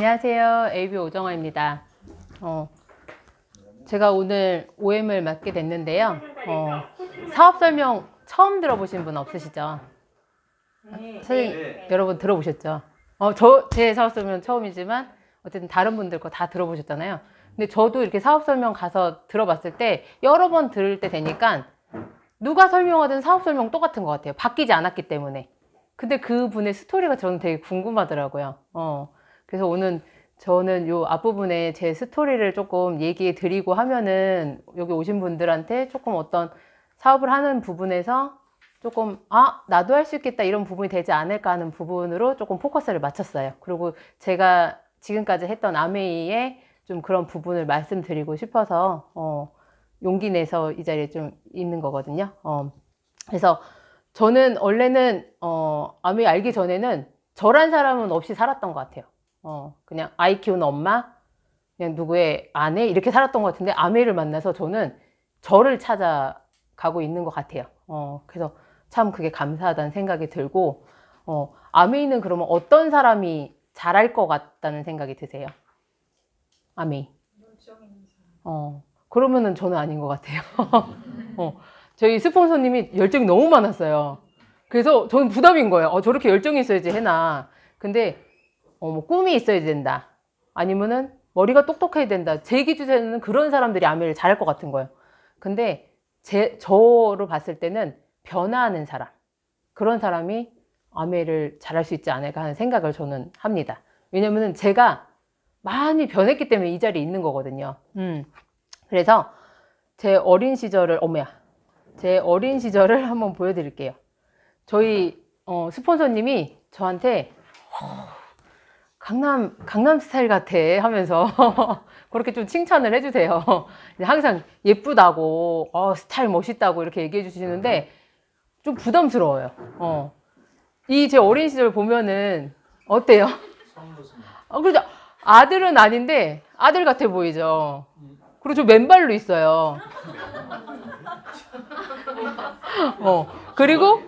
안녕하세요. AB 오정화입니다. 제가 오늘 OM을 맡게 됐는데요. 사업 설명 처음 들어보신 분 없으시죠? 선생님, 네. 여러분 들어보셨죠? 제 사업 설명 처음이지만 어쨌든 다른 분들 거 다 들어보셨잖아요. 근데 저도 이렇게 사업 설명 가서 들어봤을 때 여러 번 들을 때 되니까 누가 설명하든 사업 설명 똑같은 것 같아요. 바뀌지 않았기 때문에. 근데 그분의 스토리가 저는 되게 궁금하더라고요. 그래서 오늘 저는 요 앞부분에 제 스토리를 조금 얘기해 드리고 하면은 여기 오신 분들한테 조금 어떤 사업을 하는 부분에서 조금 나도 할 수 있겠다 이런 부분이 되지 않을까 하는 부분으로 조금 포커스를 맞췄어요. 그리고 제가 지금까지 했던 아메이의 좀 그런 부분을 말씀드리고 싶어서 용기 내서 이 자리에 좀 있는 거거든요. 그래서 저는 원래는 아메이 알기 전에는 저란 사람은 없이 살았던 것 같아요. 그냥 아이 키우는 엄마, 그냥 누구의 아내 이렇게 살았던 것 같은데 아메이를 만나서 저는 저를 찾아가고 있는 것 같아요. 그래서 참 그게 감사하다는 생각이 들고 아메이는 그러면 어떤 사람이 잘할 것 같다는 생각이 드세요? 아메이. 그러면은 저는 아닌 것 같아요. 저희 스폰서님이 열정이 너무 많았어요. 그래서 저는 부담인 거예요. 저렇게 열정이 있어야지 해나. 근데 뭐 꿈이 있어야 된다. 아니면은 머리가 똑똑해야 된다. 제 기준에는 그런 사람들이 아메이를 잘할 것 같은 거예요. 근데 저로 봤을 때는 변화하는 사람. 그런 사람이 아메이를 잘할 수 있지 않을까 하는 생각을 저는 합니다. 왜냐면은 제가 많이 변했기 때문에 이 자리에 있는 거거든요. 그래서 제 어린 시절을 한번 보여드릴게요. 저희 스폰서님이 저한테 강남 스타일 같아 하면서 그렇게 좀 칭찬을 해주세요. 항상 예쁘다고 스타일 멋있다고 이렇게 얘기해 주시는데 좀 부담스러워요. 이 제 어린 시절 보면은 어때요? 그렇죠. 아들은 아닌데 아들 같아 보이죠. 그리고 저 맨발로 있어요. 그리고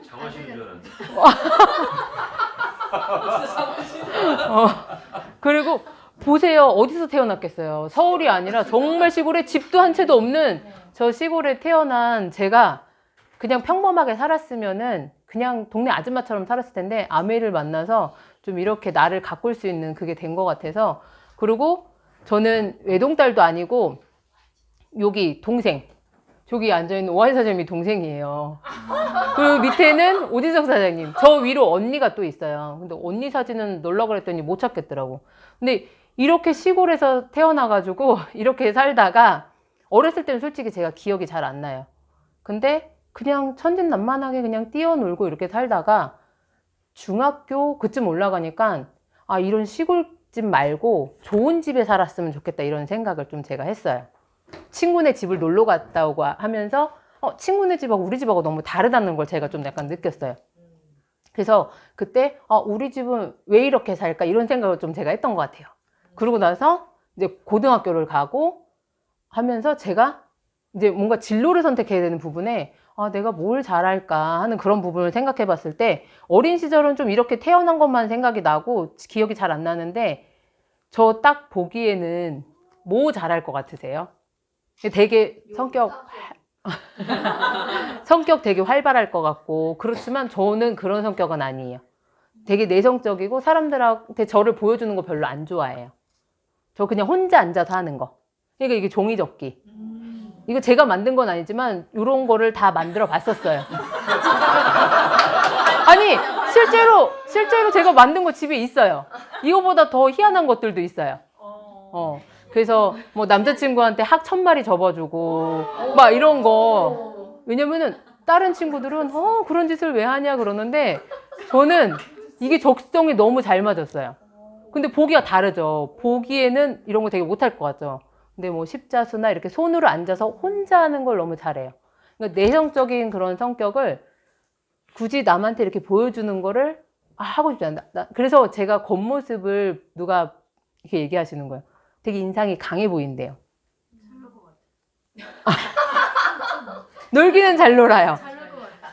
그리고 보세요. 어디서 태어났겠어요. 서울이 아니라 정말 시골에 집도 한 채도 없는 저 시골에 태어난 제가 그냥 평범하게 살았으면은 그냥 동네 아줌마처럼 살았을 텐데 아메이를 만나서 좀 이렇게 나를 가꿀 수 있는 그게 된 것 같아서. 그리고 저는 외동딸도 아니고 여기 동생, 저기 앉아있는 오한희 사장님이 동생이에요. 그리고 밑에는 오진석 사장님, 저 위로 언니가 또 있어요. 근데 언니 사진은 놀라 그랬더니 못 찾겠더라고. 근데 이렇게 시골에서 태어나가지고 이렇게 살다가 어렸을 때는 솔직히 제가 기억이 잘 안 나요. 근데 그냥 천진난만하게 그냥 뛰어놀고 이렇게 살다가 중학교 그쯤 올라가니까 이런 시골집 말고 좋은 집에 살았으면 좋겠다 이런 생각을 좀 제가 했어요. 친구네 집을 놀러 갔다 오고 하면서 친구네 집하고 우리 집하고 너무 다르다는 걸 제가 좀 약간 느꼈어요. 그래서 그때 우리 집은 왜 이렇게 살까 이런 생각을 좀 제가 했던 것 같아요. 그러고 나서 이제 고등학교를 가고 하면서 제가 이제 뭔가 진로를 선택해야 되는 부분에 내가 뭘 잘할까 하는 그런 부분을 생각해 봤을 때 어린 시절은 좀 이렇게 태어난 것만 생각이 나고 기억이 잘 안 나는데 저 딱 보기에는 뭐 잘할 것 같으세요? 되게 성격 되게 활발할 것 같고 그렇지만 저는 그런 성격은 아니에요. 되게 내성적이고 사람들한테 저를 보여주는 거 별로 안 좋아해요. 저 그냥 혼자 앉아서 하는 거. 그러니까 이게 종이접기. 이거 제가 만든 건 아니지만 이런 거를 다 만들어 봤었어요. 아니 실제로 제가 만든 거 집에 있어요. 이거보다 더 희한한 것들도 있어요. 그래서 뭐 남자친구한테 학 1000마리 접어주고 막 이런 거. 왜냐면은 다른 친구들은 그런 짓을 왜 하냐 그러는데 저는 이게 적성이 너무 잘 맞았어요. 근데 보기가 다르죠. 보기에는 이런 거 되게 못할 것 같죠. 근데 뭐 십자수나 이렇게 손으로 앉아서 혼자 하는 걸 너무 잘해요. 그러니까 내성적인 그런 성격을 굳이 남한테 이렇게 보여주는 거를 하고 싶지 않다. 그래서 제가 겉모습을 누가 이렇게 얘기하시는 거예요. 되게 인상이 강해 보인대요. 놀기는 잘 놀아요.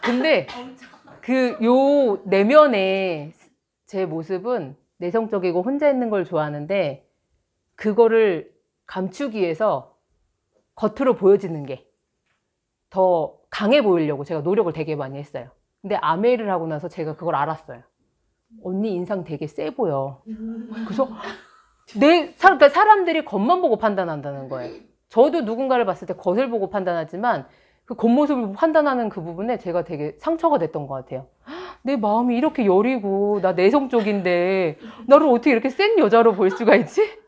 근데 그 요 내면에 제 모습은 내성적이고 혼자 있는 걸 좋아하는데 그거를 감추기 위해서 겉으로 보여지는 게 더 강해 보이려고 제가 노력을 되게 많이 했어요. 근데 아메이를 하고 나서 제가 그걸 알았어요. 언니 인상 되게 세 보여. 그래서 그러니까 사람들이 겉만 보고 판단한다는 거예요. 저도 누군가를 봤을 때 겉을 보고 판단하지만 그 겉모습을 판단하는 그 부분에 제가 되게 상처가 됐던 것 같아요. 내 마음이 이렇게 여리고 나 내성적인데 나를 어떻게 이렇게 센 여자로 볼 수가 있지?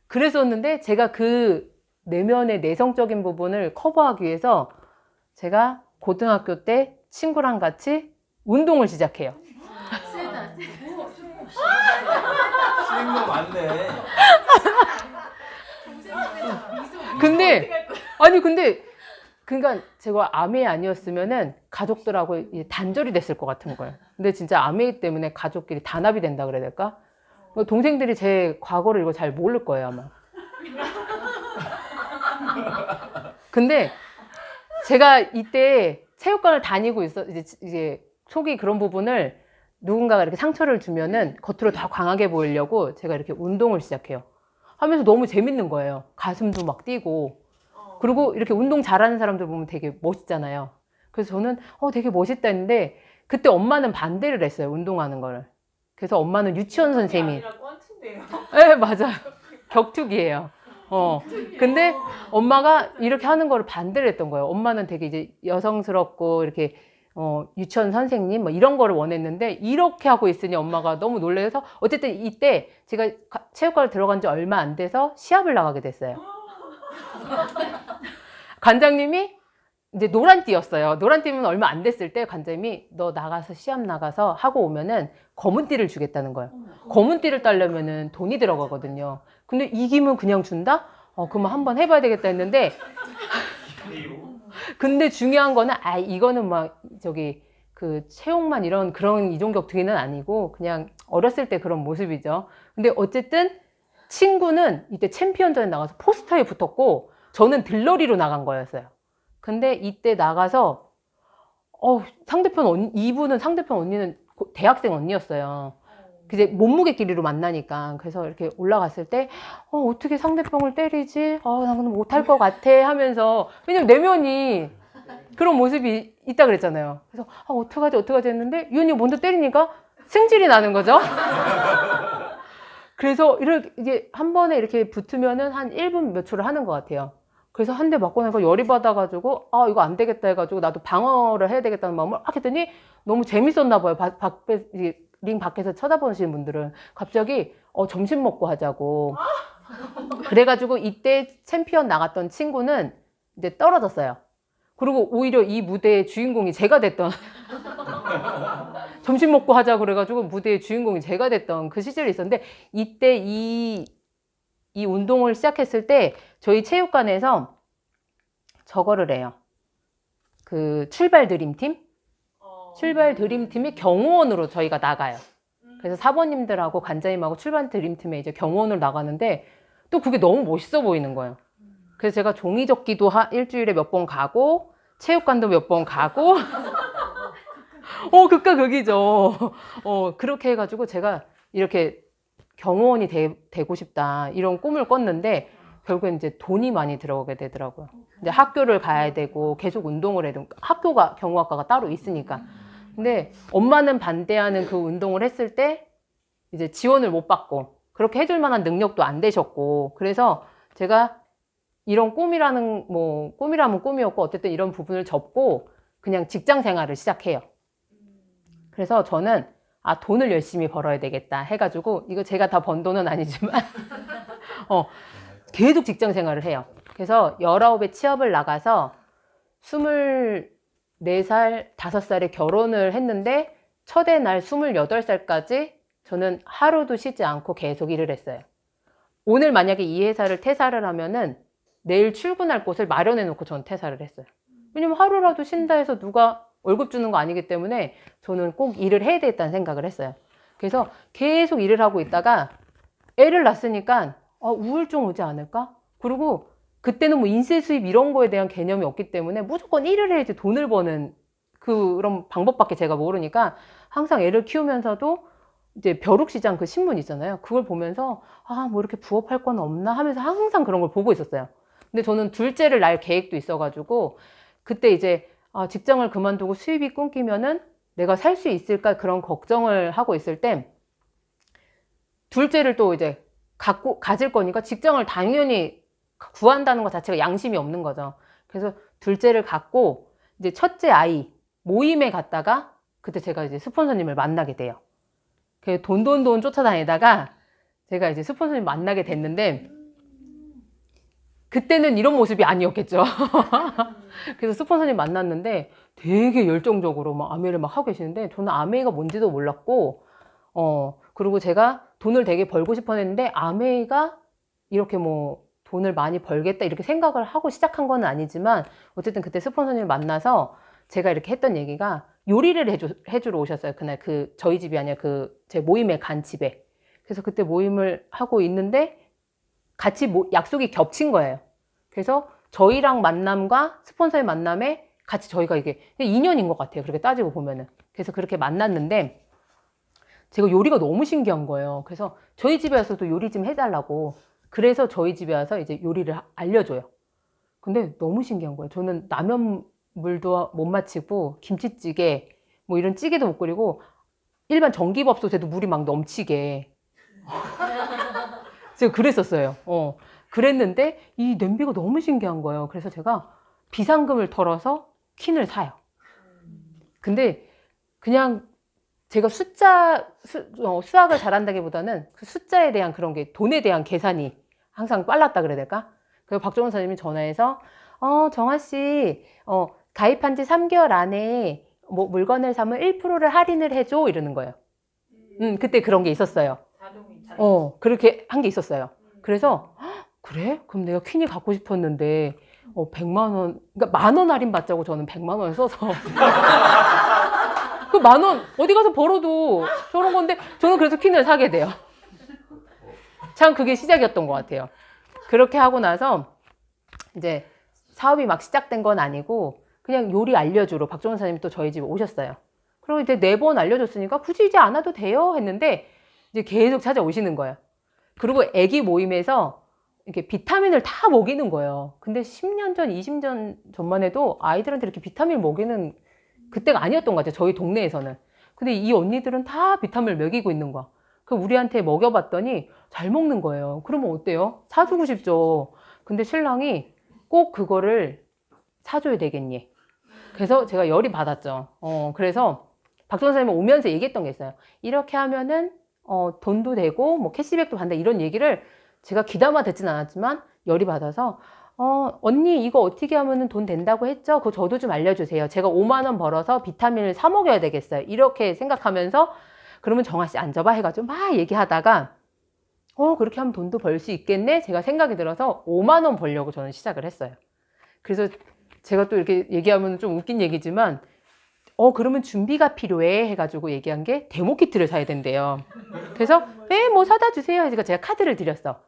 그랬었는데 제가 그 내면의 내성적인 부분을 커버하기 위해서 제가 고등학교 때 친구랑 같이 운동을 시작해요. 세다. 쉬는 거 맞네. 근데 그러니까 제가 아메이 아니었으면은 가족들하고 이제 단절이 됐을 것 같은 거예요. 근데 진짜 아메이 때문에 가족끼리 단합이 된다 그래야 될까? 동생들이 제 과거를 이거 잘 모를 거예요, 아마. 근데 제가 이때 체육관을 다니고 이제 속이 그런 부분을 누군가가 이렇게 상처를 주면은 겉으로 더 강하게 보이려고 제가 이렇게 운동을 시작해요. 하면서 너무 재밌는 거예요. 가슴도 막 뛰고. 그리고 이렇게 운동 잘하는 사람들 보면 되게 멋있잖아요. 그래서 저는 되게 멋있다 했는데 그때 엄마는 반대를 했어요. 운동하는 거를. 그래서 엄마는 유치원 선생님이. 네, 맞아요. 격투기예요. 근데 엄마가 이렇게 하는 거를 반대를 했던 거예요. 엄마는 되게 이제 여성스럽고 이렇게 유치원 선생님 뭐 이런 거를 원했는데 이렇게 하고 있으니 엄마가 너무 놀라서 어쨌든 이때 제가 체육관을 들어간 지 얼마 안 돼서 시합을 나가게 됐어요. 관장님이 이제 노란띠였어요. 노란띠면 얼마 안 됐을 때 관장님이 너 나가서 시합 나가서 하고 오면은 검은 띠를 주겠다는 거예요. 검은 띠를 따려면은 돈이 들어가거든요. 근데 이기면 그냥 준다? 그러면 한번 해봐야 되겠다 했는데 근데 중요한 거는 이거는 막 그 체육만 그런 이종격투기는 아니고 그냥 어렸을 때 그런 모습이죠. 근데 어쨌든 친구는 이때 챔피언전에 나가서 포스터에 붙었고 저는 들러리로 나간 거였어요. 근데 이때 나가서 이분은 상대편 언니는 대학생 언니였어요. 이제 몸무게끼리로 만나니까. 그래서 이렇게 올라갔을 때 어떻게 상대편을 때리지? 나 근데 못할 것 같아 하면서 왜냐면 내면이 그런 모습이 있다 그랬잖아요. 그래서 어떡하지 했는데 이 언니가 먼저 때리니까 승질이 나는 거죠. 그래서 이게 한 번에 이렇게 붙으면은 한 1분 몇 초를 하는 것 같아요. 그래서 한 대 맞고 나서 열이 받아가지고 이거 안 되겠다 해가지고 나도 방어를 해야 되겠다는 마음을 했더니 너무 재밌었나 봐요. 링 밖에서 쳐다보시는 분들은 갑자기 점심 먹고 하자고. 그래가지고 이때 챔피언 나갔던 친구는 이제 떨어졌어요. 그리고 오히려 이 무대의 주인공이 제가 됐던 점심 먹고 하자 그래가지고 무대의 주인공이 제가 됐던 그 시절이 있었는데 이때 이 운동을 시작했을 때 저희 체육관에서 저거를 해요. 그 출발 드림팀? 출발 드림팀이 경호원으로 저희가 나가요. 그래서 사모님들하고 관장님하고 출발 드림팀에 이제 경호원으로 나가는데 또 그게 너무 멋있어 보이는 거예요. 그래서 제가 종이접기도 일주일에 몇 번 가고 체육관도 몇 번 가고 극과 극이죠. 그렇게 해가지고 제가 이렇게 경호원이 되고 싶다 이런 꿈을 꿨는데 결국엔 이제 돈이 많이 들어가게 되더라고요. 이제 학교를 가야 되고 계속 운동을 해야 되고 학교가 경호학과가 따로 있으니까. 근데 엄마는 반대하는 그 운동을 했을 때 이제 지원을 못 받고 그렇게 해줄 만한 능력도 안 되셨고 그래서 제가 이런 꿈이라면 꿈이었고 어쨌든 이런 부분을 접고 그냥 직장 생활을 시작해요. 그래서 저는 돈을 열심히 벌어야 되겠다 해가지고 이거 제가 다 번 돈은 아니지만 계속 직장 생활을 해요. 그래서 19에 취업을 나가서 24살, 5살에 결혼을 했는데 첫애 날 28살까지 저는 하루도 쉬지 않고 계속 일을 했어요. 오늘 만약에 이 회사를 퇴사를 하면은 내일 출근할 곳을 마련해 놓고 저는 퇴사를 했어요. 왜냐면 하루라도 쉰다 해서 누가 월급 주는 거 아니기 때문에 저는 꼭 일을 해야 되겠다는 생각을 했어요. 그래서 계속 일을 하고 있다가 애를 낳았으니까 우울증 오지 않을까? 그리고 그때는 뭐 인세 수입 이런 거에 대한 개념이 없기 때문에 무조건 일을 해야지 돈을 버는 그런 방법밖에 제가 모르니까 항상 애를 키우면서도 이제 벼룩시장 그 신문 있잖아요. 그걸 보면서 아, 뭐 이렇게 부업할 건 없나 하면서 항상 그런 걸 보고 있었어요. 근데 저는 둘째를 낳을 계획도 있어가지고 그때 이제 직장을 그만두고 수입이 끊기면은 내가 살 수 있을까 그런 걱정을 하고 있을 때 둘째를 또 이제 가질 거니까 직장을 당연히 구한다는 것 자체가 양심이 없는 거죠. 그래서 둘째를 갖고 이제 첫째 아이 모임에 갔다가 그때 제가 이제 스폰서님을 만나게 돼요. 그 돈 쫓아다니다가 제가 이제 스폰서님 만나게 됐는데 그때는 이런 모습이 아니었겠죠. 그래서 스폰서님 만났는데 되게 열정적으로 막 아메이를 막 하고 계시는데 저는 아메이가 뭔지도 몰랐고 그리고 제가 돈을 되게 벌고 싶어 했는데 아메이가 이렇게 뭐 돈을 많이 벌겠다 이렇게 생각을 하고 시작한 건 아니지만 어쨌든 그때 스폰서님을 만나서 제가 이렇게 했던 얘기가 요리를 해주러 오셨어요. 그날 저희 집이 아니라 제 모임에 간 집에. 그래서 그때 모임을 하고 있는데 같이 약속이 겹친 거예요. 그래서 저희랑 만남과 스폰서의 만남에 같이 저희가 이게 인연인 것 같아요. 그렇게 따지고 보면은. 그래서 그렇게 만났는데 제가 요리가 너무 신기한 거예요. 그래서 저희 집에 와서도 요리 좀 해달라고. 그래서 저희 집에 와서 이제 요리를 알려줘요. 근데 너무 신기한 거예요. 저는 라면 물도 못 마치고 김치찌개 뭐 이런 찌개도 못 끓이고 일반 전기밥솥에도 물이 막 넘치게 제가 그랬었어요. 그랬는데 이 냄비가 너무 신기한 거예요. 그래서 제가 비상금을 털어서 퀸을 사요. 근데 그냥 제가 수학을 잘한다기보다는 그 숫자에 대한 그런 게 돈에 대한 계산이 항상 빨랐다 그래야 될까? 그래서 박종원 선생님이 전화해서 정아 씨, 가입한 지 3개월 안에 뭐 물건을 사면 1%를 할인을 해줘 이러는 거예요. 그때 그런 게 있었어요. 그렇게 한 게 있었어요. 그래서 그래? 그럼 내가 퀸이 갖고 싶었는데 100만 원, 그러니까 10,000원 할인 받자고 저는 100만 원을 써서 그 10,000원 어디 가서 벌어도 저런 건데 저는 그래서 퀸을 사게 돼요. 참 그게 시작이었던 것 같아요. 그렇게 하고 나서 이제 사업이 막 시작된 건 아니고 그냥 요리 알려주러 박종원 사장님이 또 저희 집에 오셨어요. 그리고 이제 4번 알려줬으니까 굳이 이제 안 와도 돼요 했는데 이제 계속 찾아오시는 거예요. 그리고 애기 모임에서 이렇게 비타민을 다 먹이는 거예요. 근데 10년 전, 20년 전만 해도 아이들한테 이렇게 비타민 먹이는 그때가 아니었던 것 같아요. 저희 동네에서는. 근데 이 언니들은 다 비타민을 먹이고 있는 거야. 그 우리한테 먹여봤더니 잘 먹는 거예요. 그러면 어때요? 사주고 싶죠. 근데 신랑이 꼭 그거를 사줘야 되겠니? 그래서 제가 열이 받았죠. 그래서 박정선 선생님이 오면서 얘기했던 게 있어요. 이렇게 하면은 돈도 되고 뭐 캐시백도 받는다 이런 얘기를 제가 귀담아 듣진 않았지만 열이 받아서 언니 이거 어떻게 하면은 돈 된다고 했죠? 그거 저도 좀 알려주세요. 제가 5만 원 벌어서 비타민을 사 먹여야 되겠어요. 이렇게 생각하면서 그러면 정아 씨 앉아봐 해가지고 막 얘기하다가 그렇게 하면 돈도 벌 수 있겠네? 제가 생각이 들어서 5만 원 벌려고 저는 시작을 했어요. 그래서 제가 또 이렇게 얘기하면 좀 웃긴 얘기지만 그러면 준비가 필요해 해가지고 얘기한 게 데모키트를 사야 된대요. 그래서 네, 뭐 사다 주세요 해서 제가 카드를 드렸어.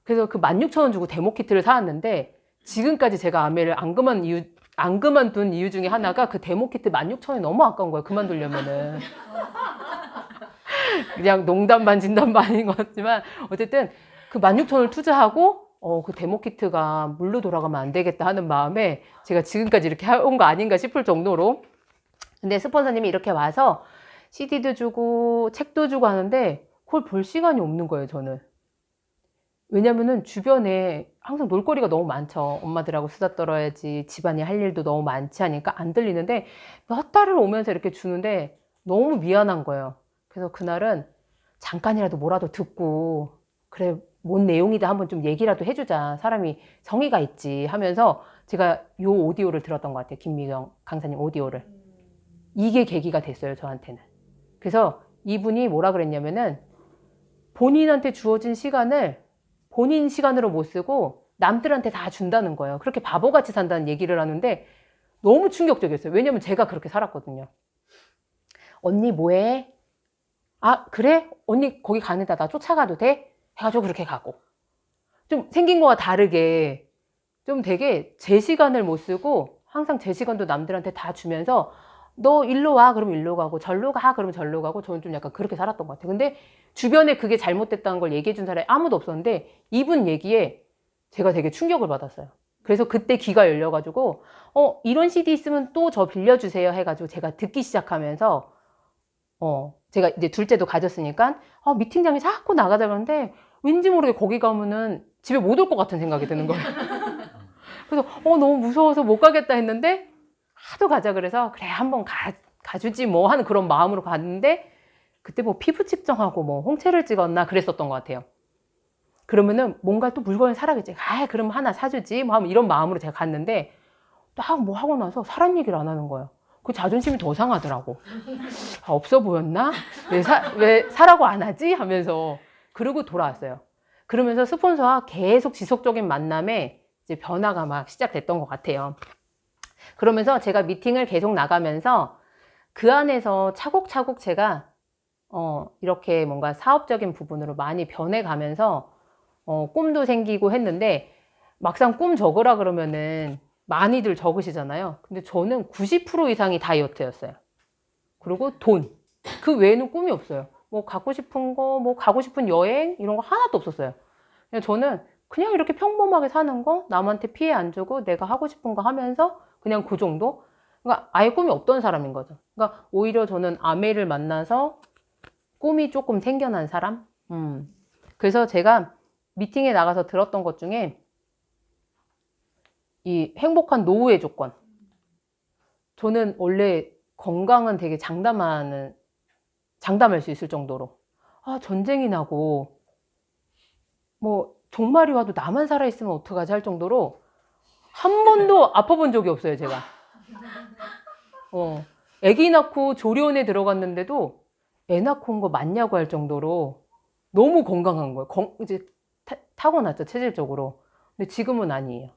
그래서 그 16,000원 주고 데모키트를 사왔는데 지금까지 제가 아메를 안 그만둔 이유 중에 하나가 그 데모키트 16,000원이 너무 아까운 거예요. 그만두려면은. 그냥 농담 반 진담 반인 것 같지만 어쨌든 그 16,000원을 투자하고 그 데모키트가 물로 돌아가면 안 되겠다 하는 마음에 제가 지금까지 이렇게 해온 거 아닌가 싶을 정도로. 근데 스폰서님이 이렇게 와서 CD도 주고 책도 주고 하는데 그걸 볼 시간이 없는 거예요, 저는. 왜냐면은 주변에 항상 놀거리가 너무 많죠. 엄마들하고 수다 떨어야지, 집안에 할 일도 너무 많지 하니까 안 들리는데 몇 달을 오면서 이렇게 주는데 너무 미안한 거예요. 그래서 그날은 잠깐이라도 뭐라도 듣고 그래 뭔 내용이다 한번 좀 얘기라도 해주자. 사람이 성의가 있지 하면서 제가 요 오디오를 들었던 것 같아요. 김미경 강사님 오디오를. 이게 계기가 됐어요, 저한테는. 그래서 이분이 뭐라 그랬냐면은 본인한테 주어진 시간을 본인 시간으로 못 쓰고 남들한테 다 준다는 거예요. 그렇게 바보같이 산다는 얘기를 하는데 너무 충격적이었어요. 왜냐면 제가 그렇게 살았거든요. 언니 뭐해? 아 그래? 언니 거기 가는데 나 쫓아가도 돼? 해가지고 그렇게 가고 좀 생긴 거와 다르게 좀 되게 제 시간을 못 쓰고 항상 제 시간도 남들한테 다 주면서 너 일로 와 그러면 일로 가고 절로 가 그러면 절로 가고 저는 좀 약간 그렇게 살았던 것 같아요. 근데 주변에 그게 잘못됐다는 걸 얘기해 준 사람이 아무도 없었는데 이분 얘기에 제가 되게 충격을 받았어요. 그래서 그때 귀가 열려가지고 이런 CD 있으면 또 저 빌려주세요 해가지고 제가 듣기 시작하면서 제가 이제 둘째도 가졌으니까 미팅장에 자꾸 나가자 그러는데 왠지 모르게 거기 가면은 집에 못 올 것 같은 생각이 드는 거예요. 그래서 너무 무서워서 못 가겠다 했는데 하도 가자 그래서 그래 한번 가주지 뭐 하는 그런 마음으로 갔는데 그때 뭐 피부 측정하고 뭐 홍채를 찍었나 그랬었던 것 같아요. 그러면은 뭔가 또 물건을 사라겠지. 그럼 하나 사주지 뭐 하면 이런 마음으로 제가 갔는데 딱 뭐 하고 나서 사람 얘기를 안 하는 거예요. 그 자존심이 더 상하더라고. 없어 보였나? 왜 사라고 안 하지? 하면서 그러고 돌아왔어요. 그러면서 스폰서와 계속 지속적인 만남에 이제 변화가 막 시작됐던 것 같아요. 그러면서 제가 미팅을 계속 나가면서 그 안에서 차곡차곡 제가 이렇게 뭔가 사업적인 부분으로 많이 변해가면서 꿈도 생기고 했는데 막상 꿈 적으라 그러면은 많이들 적으시잖아요. 근데 저는 90% 이상이 다이어트였어요. 그리고 돈. 그 외에는 꿈이 없어요. 뭐 갖고 싶은 거, 뭐 가고 싶은 여행 이런 거 하나도 없었어요. 그냥 저는 그냥 이렇게 평범하게 사는 거, 남한테 피해 안 주고 내가 하고 싶은 거 하면서 그냥 그 정도? 그러니까 아예 꿈이 없던 사람인 거죠. 그러니까 오히려 저는 아메를 만나서 꿈이 조금 생겨난 사람? 그래서 제가 미팅에 나가서 들었던 것 중에 이 행복한 노후의 조건. 저는 원래 건강은 되게 장담할 수 있을 정도로 전쟁이 나고 뭐 종말이 와도 나만 살아있으면 어떡하지 할 정도로 한 번도 아파본 적이 없어요, 제가. 아기 낳고 조리원에 들어갔는데도 애 낳고 온 거 맞냐고 할 정도로 너무 건강한 거예요. 이제 타고났죠, 체질적으로. 근데 지금은 아니에요.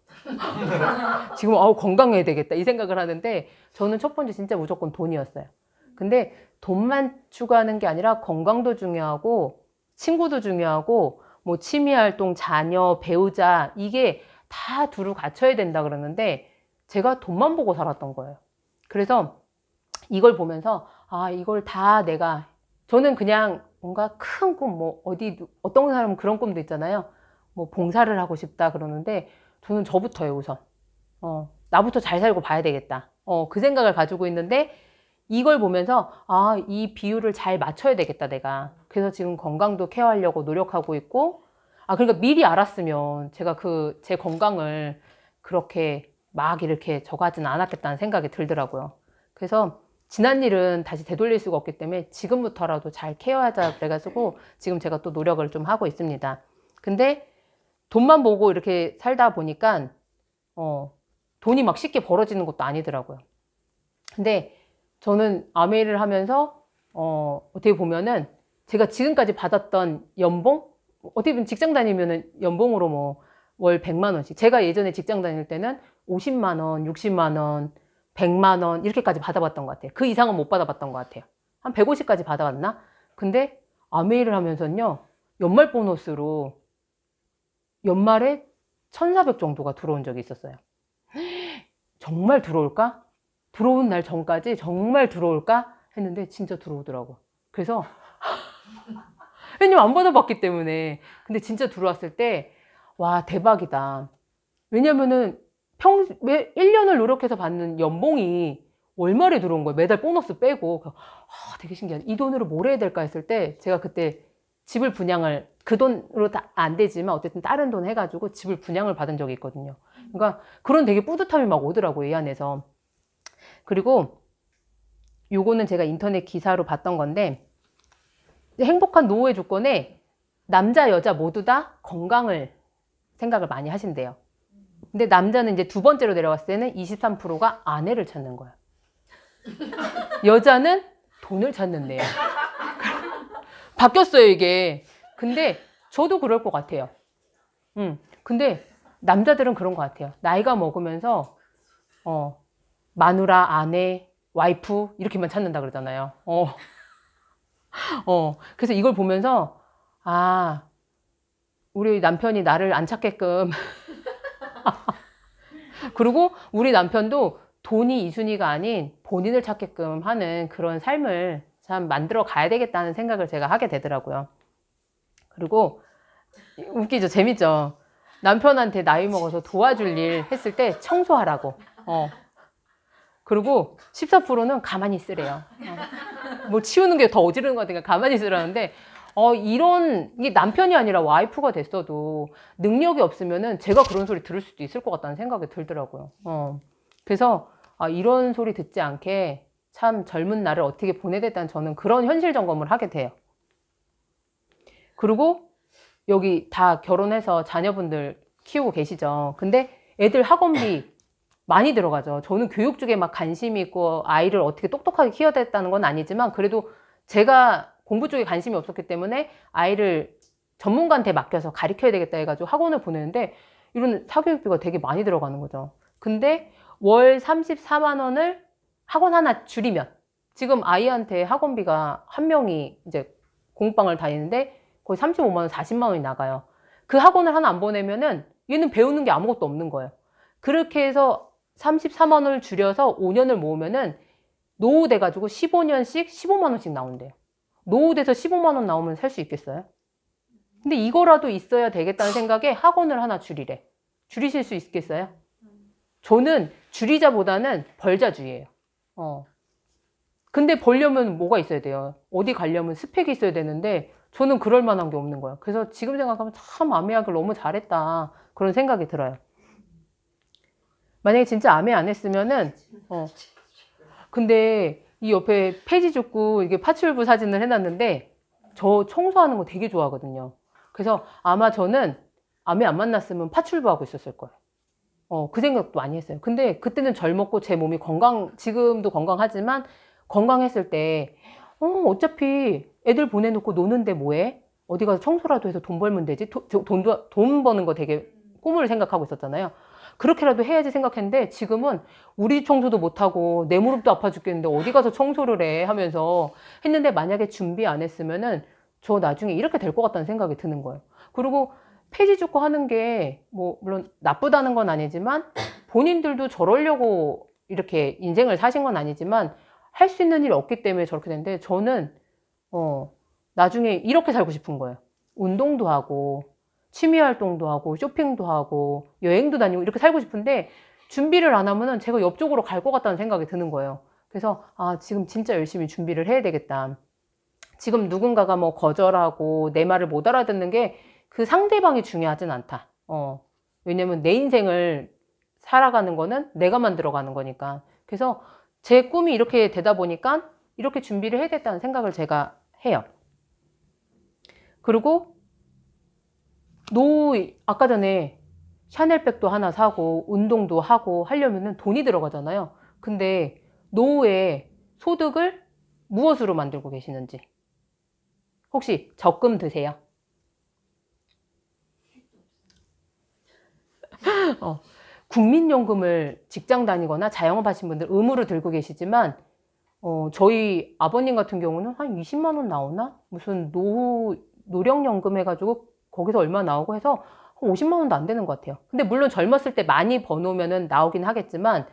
지금은 건강해야 되겠다 이 생각을 하는데 저는 첫 번째 진짜 무조건 돈이었어요. 근데 돈만 추구하는 게 아니라 건강도 중요하고 친구도 중요하고 뭐 취미활동, 자녀, 배우자 이게 다 두루 갖춰야 된다 그러는데 제가 돈만 보고 살았던 거예요. 그래서 이걸 보면서 이걸 다 저는 그냥 뭔가 큰 꿈, 뭐 어떤 사람은 그런 꿈도 있잖아요. 뭐 봉사를 하고 싶다 그러는데 저는 저부터요 우선. 나부터 잘 살고 봐야 되겠다. 그 생각을 가지고 있는데 이걸 보면서 이 비율을 잘 맞춰야 되겠다 내가. 그래서 지금 건강도 케어하려고 노력하고 있고 그러니까 미리 알았으면 제가 제 건강을 그렇게 막 이렇게 저가지는 않았겠다는 생각이 들더라고요. 그래서 지난 일은 다시 되돌릴 수가 없기 때문에 지금부터라도 잘 케어하자 그래가지고 지금 제가 또 노력을 좀 하고 있습니다. 근데 돈만 보고 이렇게 살다 보니까 돈이 막 쉽게 벌어지는 것도 아니더라고요. 근데 저는 아메이를 하면서 어떻게 보면은 제가 지금까지 받았던 연봉 어떻게 보면 직장 다니면은 연봉으로 뭐 월 100만 원씩 제가 예전에 직장 다닐 때는 50만 원, 60만 원, 100만 원 이렇게까지 받아봤던 것 같아요. 그 이상은 못 받아봤던 것 같아요. 한 150까지 받아봤나? 근데 아메이를 하면서는요 연말 보너스로 연말에 1,400 정도가 들어온 적이 있었어요. 정말 들어올까? 들어온 날 전까지 정말 들어올까? 했는데 진짜 들어오더라고. 그래서 왜냐면 안 받아봤기 때문에. 근데 진짜 들어왔을 때 와 대박이다. 왜냐면은 1년을 노력해서 받는 연봉이 월말에 들어온 거예요. 매달 보너스 빼고. 되게 신기하다. 이 돈으로 뭘 해야 될까 했을 때 제가 그때 집을 분양을 그 돈으로 다 안 되지만 어쨌든 다른 돈 해가지고 집을 분양을 받은 적이 있거든요. 그러니까 그런 되게 뿌듯함이 막 오더라고요. 이 안에서. 그리고 요거는 제가 인터넷 기사로 봤던 건데 행복한 노후의 조건에 남자 여자 모두 다 건강을 생각을 많이 하신대요. 근데 남자는 이제 두 번째로 내려갔을 때는 23%가 아내를 찾는 거예요. 여자는 돈을 찾는데요. 바뀌었어요 이게. 근데 저도 그럴 것 같아요. 근데 남자들은 그런 것 같아요. 나이가 먹으면서 마누라, 아내, 와이프 이렇게만 찾는다 그러잖아요. 그래서 이걸 보면서 우리 남편이 나를 안 찾게끔 그리고 우리 남편도 돈이 2순위가 아닌 본인을 찾게끔 하는 그런 삶을 참 만들어 가야 되겠다는 생각을 제가 하게 되더라고요. 그리고 웃기죠? 재밌죠? 남편한테 나이 먹어서 도와줄 일 했을 때 청소하라고. 그리고 14%는 가만히 있으래요. 뭐 치우는 게 더 어지르는 것 같으니까 가만히 있으라는데, 이게 남편이 아니라 와이프가 됐어도 능력이 없으면은 제가 그런 소리 들을 수도 있을 것 같다는 생각이 들더라고요. 그래서 이런 소리 듣지 않게 참 젊은 나를 어떻게 보내야 됐다는 저는 그런 현실 점검을 하게 돼요. 그리고 여기 다 결혼해서 자녀분들 키우고 계시죠. 근데 애들 학원비 많이 들어가죠. 저는 교육 쪽에 막 관심이 있고 아이를 어떻게 똑똑하게 키워야 됐다는 건 아니지만 그래도 제가 공부 쪽에 관심이 없었기 때문에 아이를 전문가한테 맡겨서 가르쳐야 되겠다 해가지고 학원을 보내는데 이런 사교육비가 되게 많이 들어가는 거죠. 근데 월 34만 원을 학원 하나 줄이면 지금 아이한테 학원비가 한 명이 이제 공부방을 다니는데 거의 35만 원, 40만 원이 나가요. 그 학원을 하나 안 보내면은 얘는 배우는 게 아무것도 없는 거예요. 그렇게 해서 34만 원을 줄여서 5년을 모으면은 노후 돼가지고 15년씩 15만 원씩 나온대요. 노후돼서 15만 원 나오면 살 수 있겠어요? 근데 이거라도 있어야 되겠다는 생각에 학원을 하나 줄이래. 줄이실 수 있겠어요? 저는 줄이자보다는 벌자주의예요. 근데 벌려면 뭐가 있어야 돼요? 어디 가려면 스펙이 있어야 되는데 저는 그럴 만한 게 없는 거예요. 그래서 지금 생각하면 참 아메약을 너무 잘했다. 그런 생각이 들어요. 만약에 진짜 아메 안 했으면은, 근데 이 옆에 폐지 줍고 이게 파출부 사진을 해놨는데 저 청소하는 거 되게 좋아하거든요. 그래서 아마 저는 아메 안 만났으면 파출부 하고 있었을 거예요. 그 생각도 많이 했어요. 근데 그때는 젊었고 제 몸이 지금도 건강하지만 건강했을 때, 어차피 애들 보내놓고 노는데 뭐해? 어디 가서 청소라도 해서 돈 벌면 되지? 돈 버는 거 되게 꿈을 생각하고 있었잖아요. 그렇게라도 해야지 생각했는데 지금은 우리 집 청소도 못하고 내 무릎도 아파 죽겠는데 어디 가서 청소를 해 하면서 했는데 만약에 준비 안 했으면은 저 나중에 이렇게 될 것 같다는 생각이 드는 거예요. 그리고 폐지 줍고 하는 게 뭐 물론 나쁘다는 건 아니지만 본인들도 저러려고 이렇게 인생을 사신 건 아니지만 할 수 있는 일이 없기 때문에 저렇게 되는데 저는 나중에 이렇게 살고 싶은 거예요. 운동도 하고 취미 활동도 하고 쇼핑도 하고 여행도 다니고 이렇게 살고 싶은데 준비를 안 하면은 제가 옆쪽으로 갈 것 같다는 생각이 드는 거예요. 그래서 지금 진짜 열심히 준비를 해야 되겠다. 지금 누군가가 뭐 거절하고 내 말을 못 알아듣는 게 그 상대방이 중요하진 않다. 왜냐면 내 인생을 살아가는 거는 내가 만들어가는 거니까. 그래서 제 꿈이 이렇게 되다 보니까 이렇게 준비를 해야겠다는 생각을 제가 해요. 그리고 아까 전에 샤넬백도 하나 사고 운동도 하고 하려면은 돈이 들어가잖아요. 근데 노후에 소득을 무엇으로 만들고 계시는지 혹시 적금 드세요? 국민연금을 직장 다니거나 자영업 하신 분들 의무로 들고 계시지만 저희 아버님 같은 경우는 한 20만 원 나오나? 무슨 노령연금 해가지고 거기서 얼마 나오고 해서 한 50만 원도 안 되는 것 같아요. 근데 물론 젊었을 때 많이 버놓으면 나오긴 하겠지만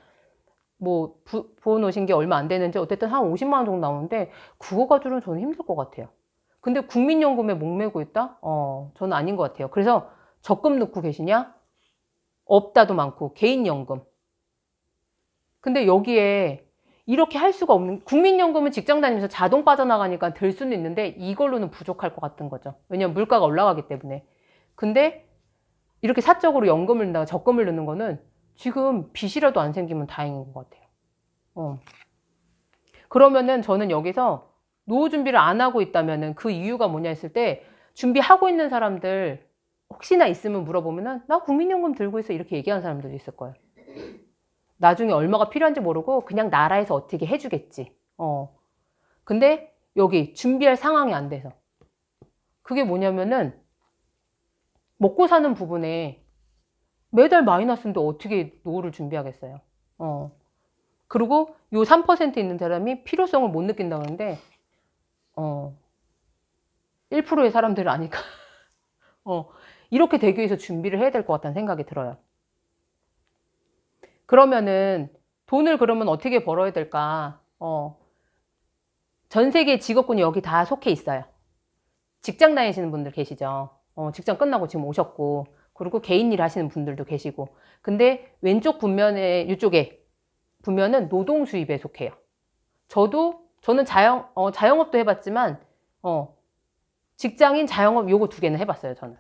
뭐 부어놓으신 게 얼마 안 되는지 어쨌든 한 50만 원 정도 나오는데 그거 가지고는 저는 힘들 것 같아요. 근데 국민연금에 목매고 있다? 저는 아닌 것 같아요. 그래서 적금 넣고 계시냐? 없다도 많고 개인연금. 근데 여기에 이렇게 할 수가 없는, 국민연금은 직장 다니면서 자동 빠져나가니까 될 수는 있는데 이걸로는 부족할 것 같은 거죠. 왜냐면 물가가 올라가기 때문에. 근데 이렇게 사적으로 연금을 넣다가 적금을 넣는 거는 지금 빚이라도 안 생기면 다행인 것 같아요. 그러면은 저는 여기서 노후 준비를 안 하고 있다면은 그 이유가 뭐냐 했을 때 준비하고 있는 사람들 혹시나 있으면 물어보면은 나 국민연금 들고 있어 이렇게 얘기하는 사람들도 있을 거예요. 나중에 얼마가 필요한지 모르고 그냥 나라에서 어떻게 해주겠지. 근데 여기 준비할 상황이 안 돼서. 그게 뭐냐면은 먹고 사는 부분에 매달 마이너스인데 어떻게 노후를 준비하겠어요. 그리고 요 3% 있는 사람이 필요성을 못 느낀다고 하는데 1%의 사람들은 아니까 이렇게 되기 위해서 준비를 해야 될 것 같다는 생각이 들어요. 그러면은 돈을 그러면 어떻게 벌어야 될까? 전 세계 직업군이 여기 다 속해 있어요. 직장 다니시는 분들 계시죠? 직장 끝나고 지금 오셨고, 그리고 개인 일 하시는 분들도 계시고. 근데 왼쪽 분면에, 이쪽에 분면은 노동 수입에 속해요. 저는 자영업도 해봤지만, 직장인 자영업 요거 두 개는 해봤어요, 저는.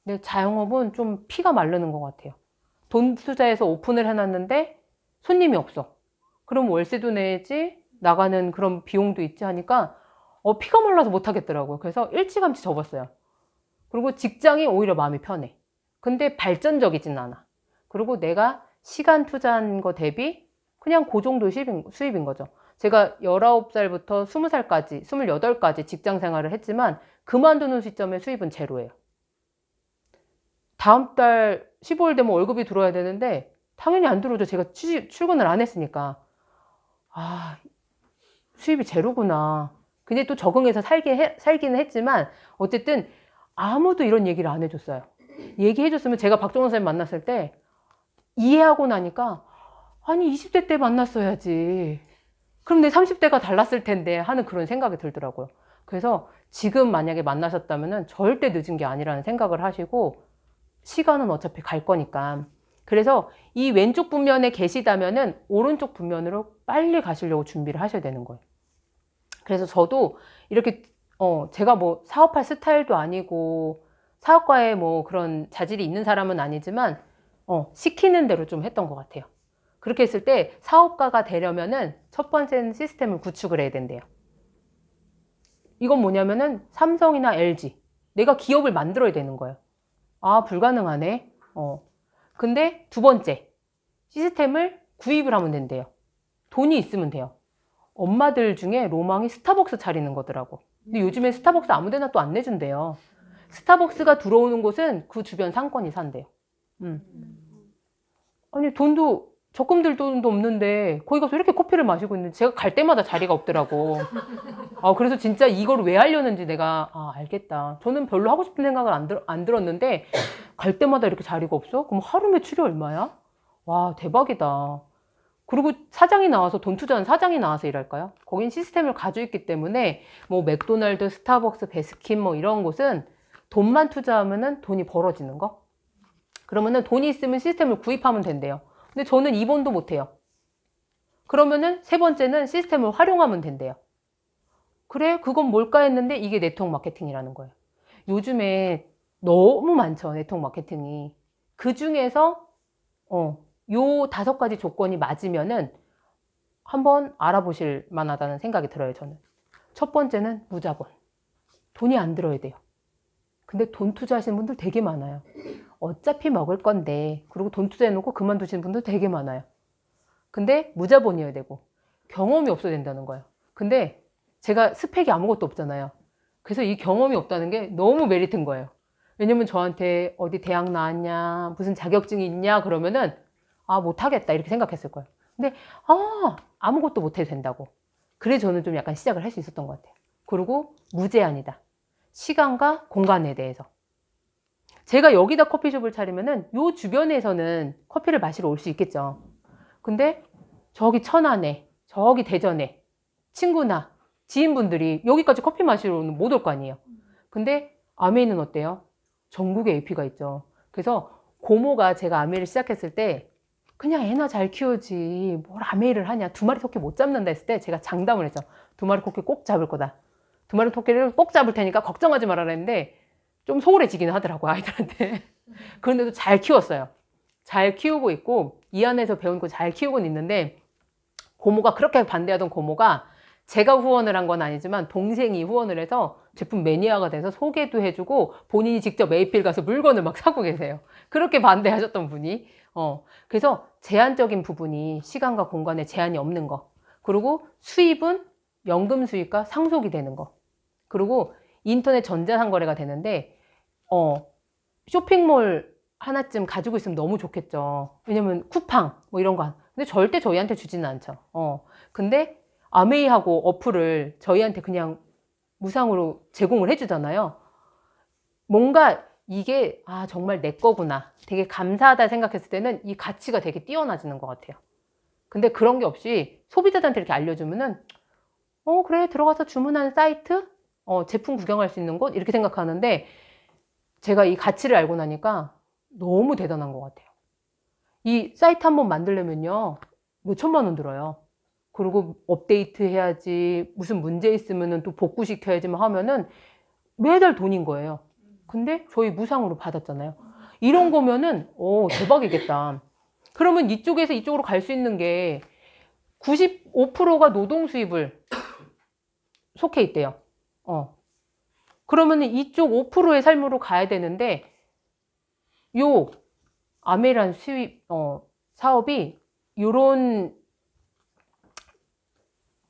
근데 자영업은 좀 피가 마르는 것 같아요. 돈 투자해서 오픈을 해놨는데 손님이 없어. 그럼 월세도 내야지, 나가는 그런 비용도 있지 하니까 피가 말라서 못 하겠더라고요. 그래서 일찌감치 접었어요. 그리고 직장이 오히려 마음이 편해. 근데 발전적이진 않아. 그리고 내가 시간 투자한 거 대비 그냥 그 정도 수입인 거죠. 제가 19살부터 20살까지, 28까지 직장 생활을 했지만 그만두는 시점에 수입은 제로예요. 다음 달 15일 되면 월급이 들어와야 되는데 당연히 안 들어오죠. 제가 출근을 안 했으니까. 아, 수입이 제로구나. 근데 또 적응해서 살기는 했지만 어쨌든 아무도 이런 얘기를 안 해줬어요. 얘기해줬으면 제가 박정원 선생님 만났을 때 이해하고 나니까 아니 20대 때 만났어야지. 그럼 내 30대가 달랐을 텐데 하는 그런 생각이 들더라고요. 그래서 지금 만약에 만나셨다면 절대 늦은 게 아니라는 생각을 하시고 시간은 어차피 갈 거니까. 그래서 이 왼쪽 분면에 계시다면은 오른쪽 분면으로 빨리 가시려고 준비를 하셔야 되는 거예요. 그래서 저도 이렇게 제가 뭐 사업할 스타일도 아니고 사업가에 뭐 그런 자질이 있는 사람은 아니지만 시키는 대로 좀 했던 것 같아요. 그렇게 했을 때 사업가가 되려면은 첫 번째는 시스템을 구축을 해야 된대요. 이건 뭐냐면은 삼성이나 LG 내가 기업을 만들어야 되는 거예요. 아, 불가능하네. 근데 두 번째 시스템을 구입을 하면 된대요. 돈이 있으면 돼요. 엄마들 중에 로망이 스타벅스 차리는 거더라고. 근데 요즘에 스타벅스 아무 데나 또 안 내준대요. 스타벅스가 들어오는 곳은 그 주변 상권이 산대요. 아니, 적금 들 돈도 없는데 거기 가서 이렇게 커피를 마시고 있는데 제가 갈 때마다 자리가 없더라고. 그래서 진짜 이걸 왜 하려는지 내가 알겠다. 저는 별로 하고 싶은 생각을 안 들었는데 갈 때마다 이렇게 자리가 없어? 그럼 하루 매출이 얼마야? 와, 대박이다. 그리고 사장이 나와서 돈 투자하는 사장이 나와서 일할까요? 거긴 시스템을 가지고 있기 때문에 뭐 맥도날드, 스타벅스, 베스킨 뭐 이런 곳은 돈만 투자하면은 돈이 벌어지는 거? 그러면은 돈이 있으면 시스템을 구입하면 된대요. 근데 저는 이번도 못해요. 그러면은 세 번째는 시스템을 활용하면 된대요. 그래, 그건 뭘까 했는데 이게 네트워크 마케팅이라는 거예요. 요즘에 너무 많죠, 네트워크 마케팅이. 그 중에서 요 5가지 조건이 맞으면은 한번 알아보실 만하다는 생각이 들어요, 저는. 첫 번째는 무자본. 돈이 안 들어야 돼요. 근데 돈 투자하시는 분들 되게 많아요. 어차피 먹을 건데, 그리고 돈 투자해놓고 그만두시는 분들 되게 많아요. 근데 무자본이어야 되고, 경험이 없어야 된다는 거예요. 근데 제가 스펙이 아무것도 없잖아요. 그래서 이 경험이 없다는 게 너무 메리트인 거예요. 왜냐면 저한테 어디 대학 나왔냐, 무슨 자격증이 있냐, 그러면은, 못하겠다, 이렇게 생각했을 거예요. 근데, 아무것도 못해도 된다고. 그래 저는 좀 약간 시작을 할 수 있었던 것 같아요. 그리고 무제한이다. 시간과 공간에 대해서. 제가 여기다 커피숍을 차리면은 요 주변에서는 커피를 마시러 올 수 있겠죠. 근데 저기 천안에, 저기 대전에 친구나 지인분들이 여기까지 커피 마시러 오는 못 올 거 아니에요. 근데 아메이는 어때요? 전국에 AP가 있죠. 그래서 고모가 제가 아메이를 시작했을 때 그냥 애나 잘 키우지 뭘 아메이를 하냐, 2마리 토끼 못 잡는다 했을 때 제가 장담을 했죠. 2마리 토끼 꼭 잡을 거다. 2마리 토끼를 꼭 잡을 테니까 걱정하지 말아라 했는데 좀 소홀해지기는 하더라고요, 아이들한테. 그런데도 잘 키웠어요. 잘 키우고 있고 이 안에서 배운 거 잘 키우고는 있는데, 고모가 그렇게 반대하던 고모가 제가 후원을 한 건 아니지만 동생이 후원을 해서 제품 매니아가 돼서 소개도 해주고 본인이 직접 메이필 가서 물건을 막 사고 계세요. 그렇게 반대하셨던 분이. 그래서 제한적인 부분이 시간과 공간에 제한이 없는 거. 그리고 수입은 연금 수입과 상속이 되는 거. 그리고 인터넷 전자상거래가 되는데 쇼핑몰 하나쯤 가지고 있으면 너무 좋겠죠. 왜냐면 쿠팡 뭐 이런 거. 근데 절대 저희한테 주지는 않죠. 근데 아메이하고 어플을 저희한테 그냥 무상으로 제공을 해주잖아요. 뭔가 이게 정말 내 거구나, 되게 감사하다 생각했을 때는 이 가치가 되게 뛰어나지는 것 같아요. 근데 그런 게 없이 소비자들한테 이렇게 알려주면은 그래 들어가서 주문한 사이트 제품 구경할 수 있는 곳 이렇게 생각하는데 제가 이 가치를 알고 나니까 너무 대단한 것 같아요. 이 사이트 한번 만들려면요 몇 천만 원 들어요. 그리고 업데이트 해야지 무슨 문제 있으면은 또 복구시켜야지 막 하면은 매달 돈인 거예요. 근데 저희 무상으로 받았잖아요. 이런 거면은 대박이겠다. 그러면 이쪽에서 이쪽으로 갈 수 있는 게 95%가 노동 수입을 속해 있대요. 그러면은 이쪽 5%의 삶으로 가야 되는데 요 아메란 수입 사업이 요런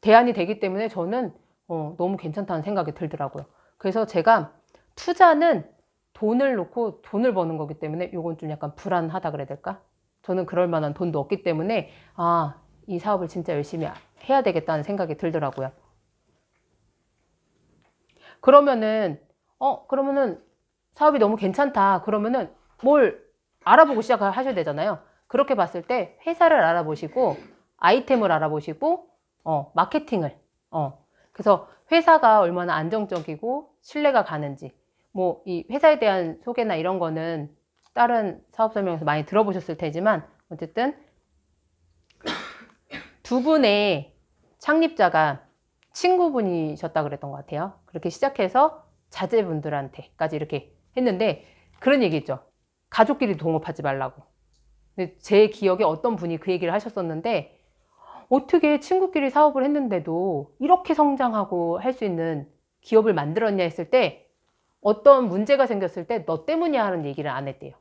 대안이 되기 때문에 저는 너무 괜찮다는 생각이 들더라고요. 그래서 제가 투자는 돈을 놓고 돈을 버는 거기 때문에 요건 좀 약간 불안하다 그래야 될까? 저는 그럴 만한 돈도 없기 때문에 이 사업을 진짜 열심히 해야 되겠다는 생각이 들더라고요. 그러면은 사업이 너무 괜찮다. 그러면은 뭘 알아보고 시작하셔야 되잖아요. 그렇게 봤을 때 회사를 알아보시고 아이템을 알아보시고 마케팅을 그래서 회사가 얼마나 안정적이고 신뢰가 가는지 뭐 이 회사에 대한 소개나 이런 거는 다른 사업 설명에서 많이 들어보셨을 테지만 어쨌든 두 분의 창립자가 친구분이셨다 그랬던 것 같아요. 그렇게 시작해서 자제분들한테까지 이렇게 했는데 그런 얘기 있죠. 가족끼리 동업하지 말라고. 근데 제 기억에 어떤 분이 그 얘기를 하셨었는데 어떻게 친구끼리 사업을 했는데도 이렇게 성장하고 할 수 있는 기업을 만들었냐 했을 때 어떤 문제가 생겼을 때 너 때문이야 하는 얘기를 안 했대요.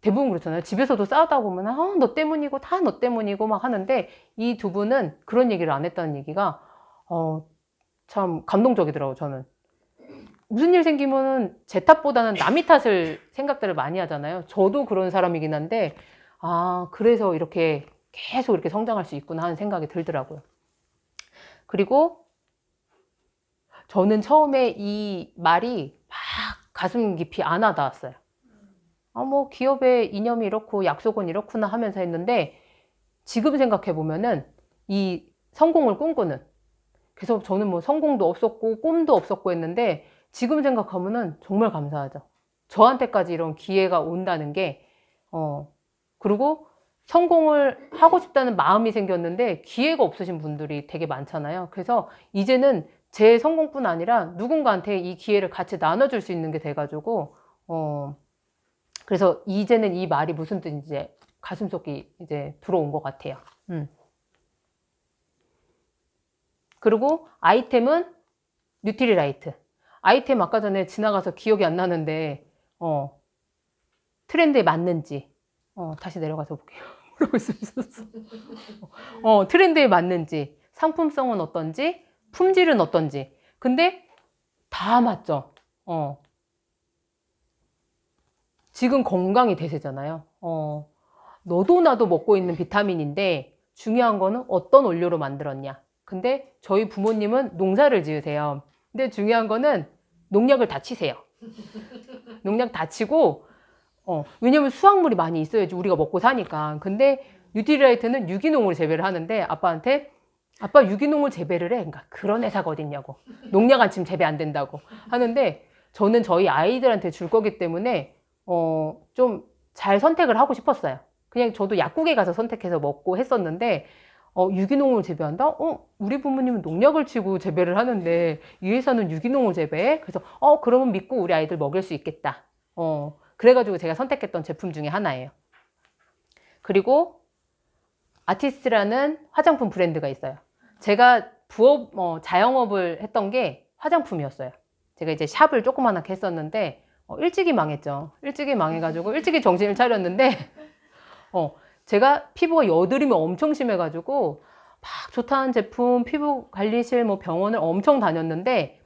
대부분 그렇잖아요. 집에서도 싸우다 보면 너 때문이고 다 너 때문이고 막 하는데 이 두 분은 그런 얘기를 안 했다는 얘기가 참 감동적이더라고요. 저는. 무슨 일 생기면은 제 탓보다는 남이 탓을 생각들을 많이 하잖아요. 저도 그런 사람이긴 한데 그래서 이렇게 계속 이렇게 성장할 수 있구나 하는 생각이 들더라고요. 그리고 저는 처음에 이 말이 막 가슴 깊이 안 와닿았어요. 뭐 기업의 이념이 이렇고 약속은 이렇구나 하면서 했는데 지금 생각해 보면은 이 성공을 꿈꾸는 그래서 저는 뭐 성공도 없었고 꿈도 없었고 했는데 지금 생각하면은 정말 감사하죠. 저한테까지 이런 기회가 온다는 게 그리고 성공을 하고 싶다는 마음이 생겼는데 기회가 없으신 분들이 되게 많잖아요. 그래서 이제는 제 성공뿐 아니라 누군가한테 이 기회를 같이 나눠줄 수 있는 게 돼가지고 그래서 이제는 이 말이 무슨 뜻인지 가슴속이 이제 들어온 것 같아요. 그리고 아이템은 뉴트리라이트. 아이템 아까 전에 지나가서 기억이 안 나는데 트렌드에 맞는지 다시 내려가서 볼게요. 모르고 있었어. 트렌드에 맞는지 상품성은 어떤지 품질은 어떤지 근데 다 맞죠. 지금 건강이 대세잖아요. 너도 나도 먹고 있는 비타민인데 중요한 거는 어떤 원료로 만들었냐. 근데 저희 부모님은 농사를 지으세요. 근데 중요한 거는 농약을 다 치세요. 농약 다 치고 왜냐면 수확물이 많이 있어야지 우리가 먹고 사니까. 근데 뉴트리라이트는 유기농으로 재배를 하는데 아빠한테 아빠 유기농을 재배를 해. 그러니까 그런 회사가 어딨냐고. 농약 안 치면 재배 안 된다고 하는데 저는 저희 아이들한테 줄 거기 때문에 좀 잘 선택을 하고 싶었어요. 그냥 저도 약국에 가서 선택해서 먹고 했었는데 유기농을 재배한다? 우리 부모님은 농약을 치고 재배를 하는데 이 회사는 유기농을 재배해? 그래서 그러면 믿고 우리 아이들 먹일 수 있겠다. 그래가지고 제가 선택했던 제품 중에 하나예요. 그리고 아티스트라는 화장품 브랜드가 있어요. 제가 자영업을 했던 게 화장품이었어요. 제가 이제 샵을 조그만하게 했었는데 일찍이 망했죠. 일찍이 망해가지고 일찍이 정신을 차렸는데 제가 피부가 여드름이 엄청 심해가지고 막 좋다는 제품, 피부 관리실, 뭐 병원을 엄청 다녔는데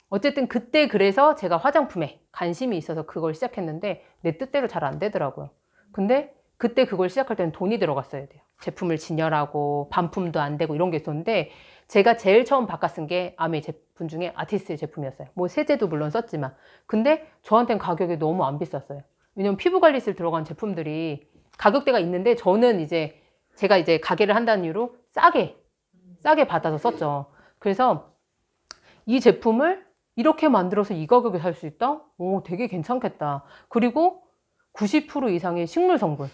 어쨌든 그때 그래서 제가 화장품에 관심이 있어서 그걸 시작했는데 내 뜻대로 잘 안 되더라고요. 근데 그때 그걸 시작할 때는 돈이 들어갔어야 돼요. 제품을 진열하고 반품도 안 되고 이런 게 있었는데 제가 제일 처음 바꿔 쓴 게 아메 제품 중에 아티스트 제품이었어요. 뭐 세제도 물론 썼지만 근데 저한테는 가격이 너무 안 비쌌어요. 왜냐면 피부 관리실 들어간 제품들이 가격대가 있는데 저는 이제 제가 이제 가게를 한다는 이유로 싸게 받아서 썼죠. 그래서 이 제품을 이렇게 만들어서 이 가격에 살 수 있다? 오, 되게 괜찮겠다. 그리고 90% 이상의 식물 성분.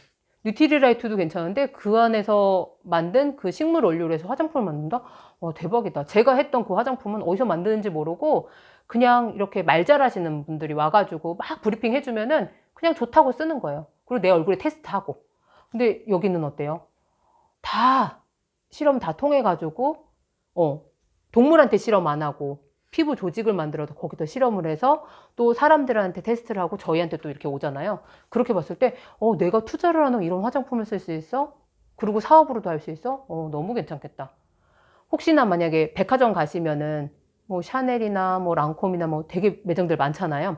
뉴트리라이트도 괜찮은데 그 안에서 만든 그 식물 원료로 해서 화장품을 만든다? 와, 대박이다. 제가 했던 그 화장품은 어디서 만드는지 모르고 그냥 이렇게 말 잘하시는 분들이 와가지고 막 브리핑 해주면은 그냥 좋다고 쓰는 거예요. 그리고 내 얼굴에 테스트하고. 근데 여기는 어때요? 다 실험 다 통해가지고 동물한테 실험 안 하고 피부 조직을 만들어서 거기다 실험을 해서 또 사람들한테 테스트를 하고 저희한테 또 이렇게 오잖아요. 그렇게 봤을 때 내가 투자를 하는 이런 화장품을 쓸 수 있어? 그리고 사업으로도 할 수 있어? 너무 괜찮겠다. 혹시나 만약에 백화점 가시면은 뭐 샤넬이나 뭐 랑콤이나 뭐 되게 매장들 많잖아요.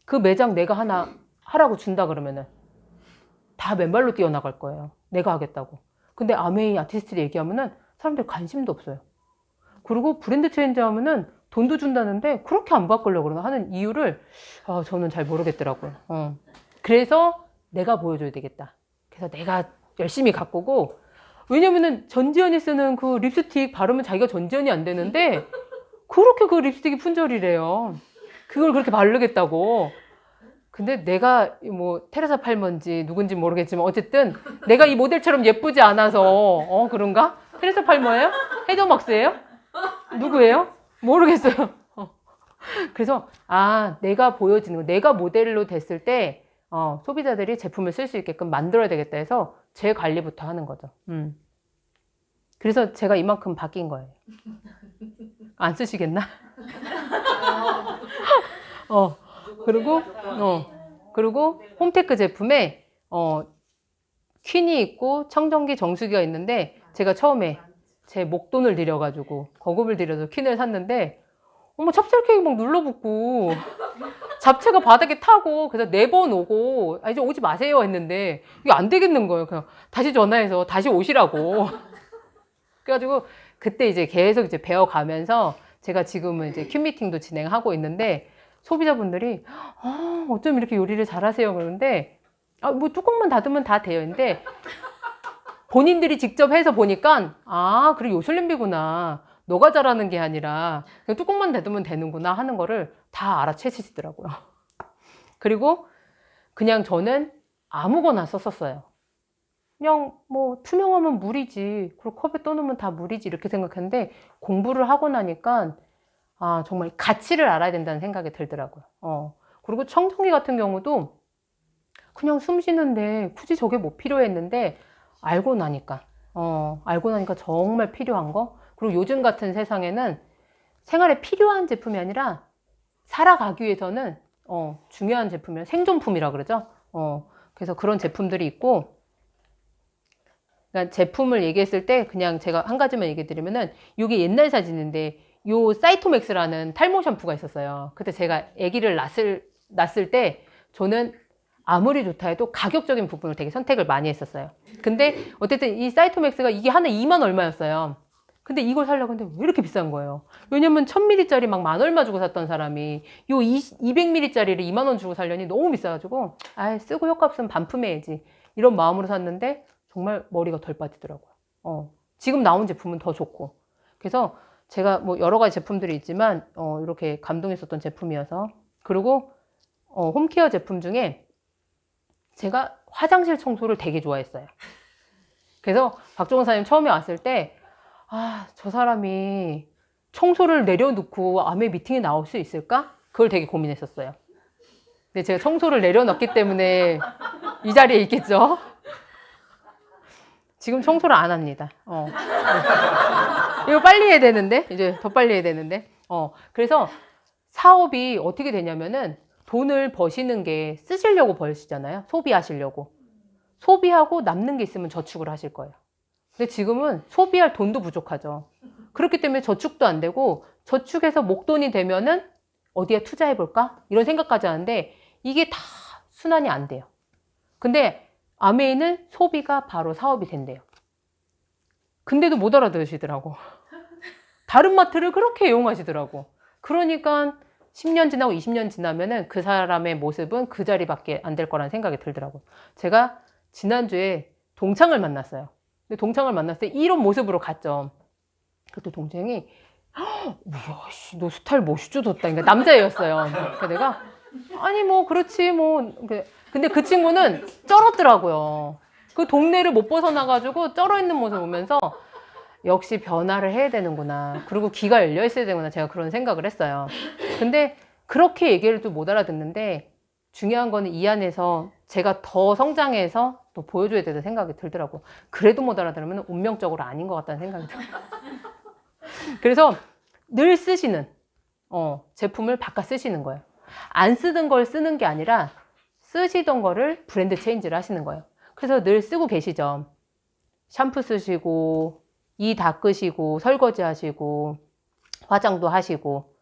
그 매장 내가 하나 하라고 준다 그러면은 다 맨발로 뛰어나갈 거예요. 내가 하겠다고. 근데 아메이 아티스트를 얘기하면은 사람들 관심도 없어요. 그리고 브랜드 체인지 하면은 돈도 준다는데 그렇게 안 바꾸려고 그러나 하는 이유를 저는 잘 모르겠더라고요. 그래서 내가 보여줘야 되겠다. 그래서 내가 열심히 가꾸고, 왜냐면은 전지현이 쓰는 그 립스틱 바르면 자기가 전지현이 안 되는데 그렇게 그 립스틱이 품절이래요. 그걸 그렇게 바르겠다고. 근데 내가 뭐 테레사 팔먼지 누군지 모르겠지만 어쨌든 내가 이 모델처럼 예쁘지 않아서 그런가? 테레사 팔머예요? 헤더막스예요? 누구예요? 모르겠어요. 그래서 내가 보여지는 거, 내가 모델로 됐을 때 소비자들이 제품을 쓸 수 있게끔 만들어야 되겠다 해서 제 관리부터 하는 거죠. 그래서 제가 이만큼 바뀐 거예요. 안 쓰시겠나? 그리고 홈테크 제품에 퀸이 있고 청정기 정수기가 있는데 제가 처음에 제 목돈을 들여가지고 거금을 들여서 퀸을 샀는데 찹쌀 케이크 막 눌러붙고 잡채가 바닥에 타고 그래서 4번 오고 이제 오지 마세요 했는데 이게 안 되겠는 거예요. 그냥 다시 전화해서 다시 오시라고. 그래가지고 그때 이제 계속 이제 배워가면서 제가 지금은 이제 퀸 미팅도 진행하고 있는데 소비자분들이 어쩜 이렇게 요리를 잘하세요 그러는데 뭐 뚜껑만 닫으면 다 돼요. 근데 본인들이 직접 해서 보니까 그래 요술냄비구나. 너가 잘하는 게 아니라 그냥 뚜껑만 닫으면 되는구나 하는 거를 다 알아채시더라고요. 그리고 그냥 저는 아무거나 썼었어요. 그냥 뭐 투명하면 물이지. 그리고 컵에 떠놓으면 다 물이지 이렇게 생각했는데 공부를 하고 나니까 정말 가치를 알아야 된다는 생각이 들더라고요. 그리고 청정기 같은 경우도 그냥 숨 쉬는데 굳이 저게 뭐 필요했는데 알고 나니까 정말 필요한 거. 그리고 요즘 같은 세상에는 생활에 필요한 제품이 아니라 살아가기 위해서는 중요한 제품이란 생존품이라 그러죠. 그래서 그런 제품들이 있고, 그러니까 제품을 얘기했을 때 그냥 제가 한 가지만 얘기해 드리면은 이게 옛날 사진인데 요 사이토맥스라는 탈모 샴푸가 있었어요. 그때 제가 아기를 낳았을 때 저는 아무리 좋다 해도 가격적인 부분을 되게 선택을 많이 했었어요. 근데 어쨌든 이 사이토맥스가 이게 하나 2만 얼마였어요. 근데 이걸 살려고 했는데 왜 이렇게 비싼 거예요? 왜냐면 1000ml짜리 막 만 얼마 주고 샀던 사람이 요 200ml짜리를 2만 원 주고 살려니 너무 비싸가지고 쓰고 효과 없으면 반품해야지 이런 마음으로 샀는데 정말 머리가 덜 빠지더라고요. 지금 나온 제품은 더 좋고. 그래서 제가 뭐 여러 가지 제품들이 있지만 이렇게 감동했었던 제품이어서. 그리고 홈케어 제품 중에 제가 화장실 청소를 되게 좋아했어요. 그래서 박종원 사장님 처음에 왔을 때 저 사람이 청소를 내려놓고 아메 미팅에 나올 수 있을까? 그걸 되게 고민했었어요. 근데 제가 청소를 내려놨기 때문에 이 자리에 있겠죠. 지금 청소를 안 합니다. 이거 빨리 해야 되는데, 이제 더 빨리 해야 되는데. 그래서 사업이 어떻게 되냐면은 돈을 버시는 게 쓰시려고 버시잖아요. 소비하시려고. 소비하고 남는 게 있으면 저축을 하실 거예요. 근데 지금은 소비할 돈도 부족하죠. 그렇기 때문에 저축도 안 되고 저축해서 목돈이 되면은 어디에 투자해볼까? 이런 생각까지 하는데 이게 다 순환이 안 돼요. 근데 아메이는 소비가 바로 사업이 된대요. 근데도 못 알아들으시더라고. 다른 마트를 그렇게 이용하시더라고. 그러니까 10년 지나고 20년 지나면은 그 사람의 모습은 그 자리밖에 안 될 거라는 생각이 들더라고요. 제가 지난주에 동창을 만났어요. 근데 동창을 만났을 때 이런 모습으로 갔죠. 그때 동생이 이야, 씨, 너 스타일 멋있어졌다. 그러니까 남자애였어요. 그러니까 내가 아니 뭐 그렇지 뭐. 근데 그 친구는 쩔었더라고요. 그 동네를 못 벗어나가지고 쩔어 있는 모습을 보면서 역시 변화를 해야 되는구나. 그리고 귀가 열려 있어야 되는구나. 제가 그런 생각을 했어요. 근데 그렇게 얘기를 또 못 알아듣는데 중요한 거는 이 안에서 제가 더 성장해서 또 보여줘야 되는 생각이 들더라고. 그래도 못 알아들으면 운명적으로 아닌 것 같다는 생각이 들어요. 그래서 늘 쓰시는 제품을 바꿔 쓰시는 거예요. 안 쓰던 걸 쓰는 게 아니라 쓰시던 거를 브랜드 체인지를 하시는 거예요. 그래서 늘 쓰고 계시죠. 샴푸 쓰시고 이 닦으시고 설거지 하시고 화장도 하시고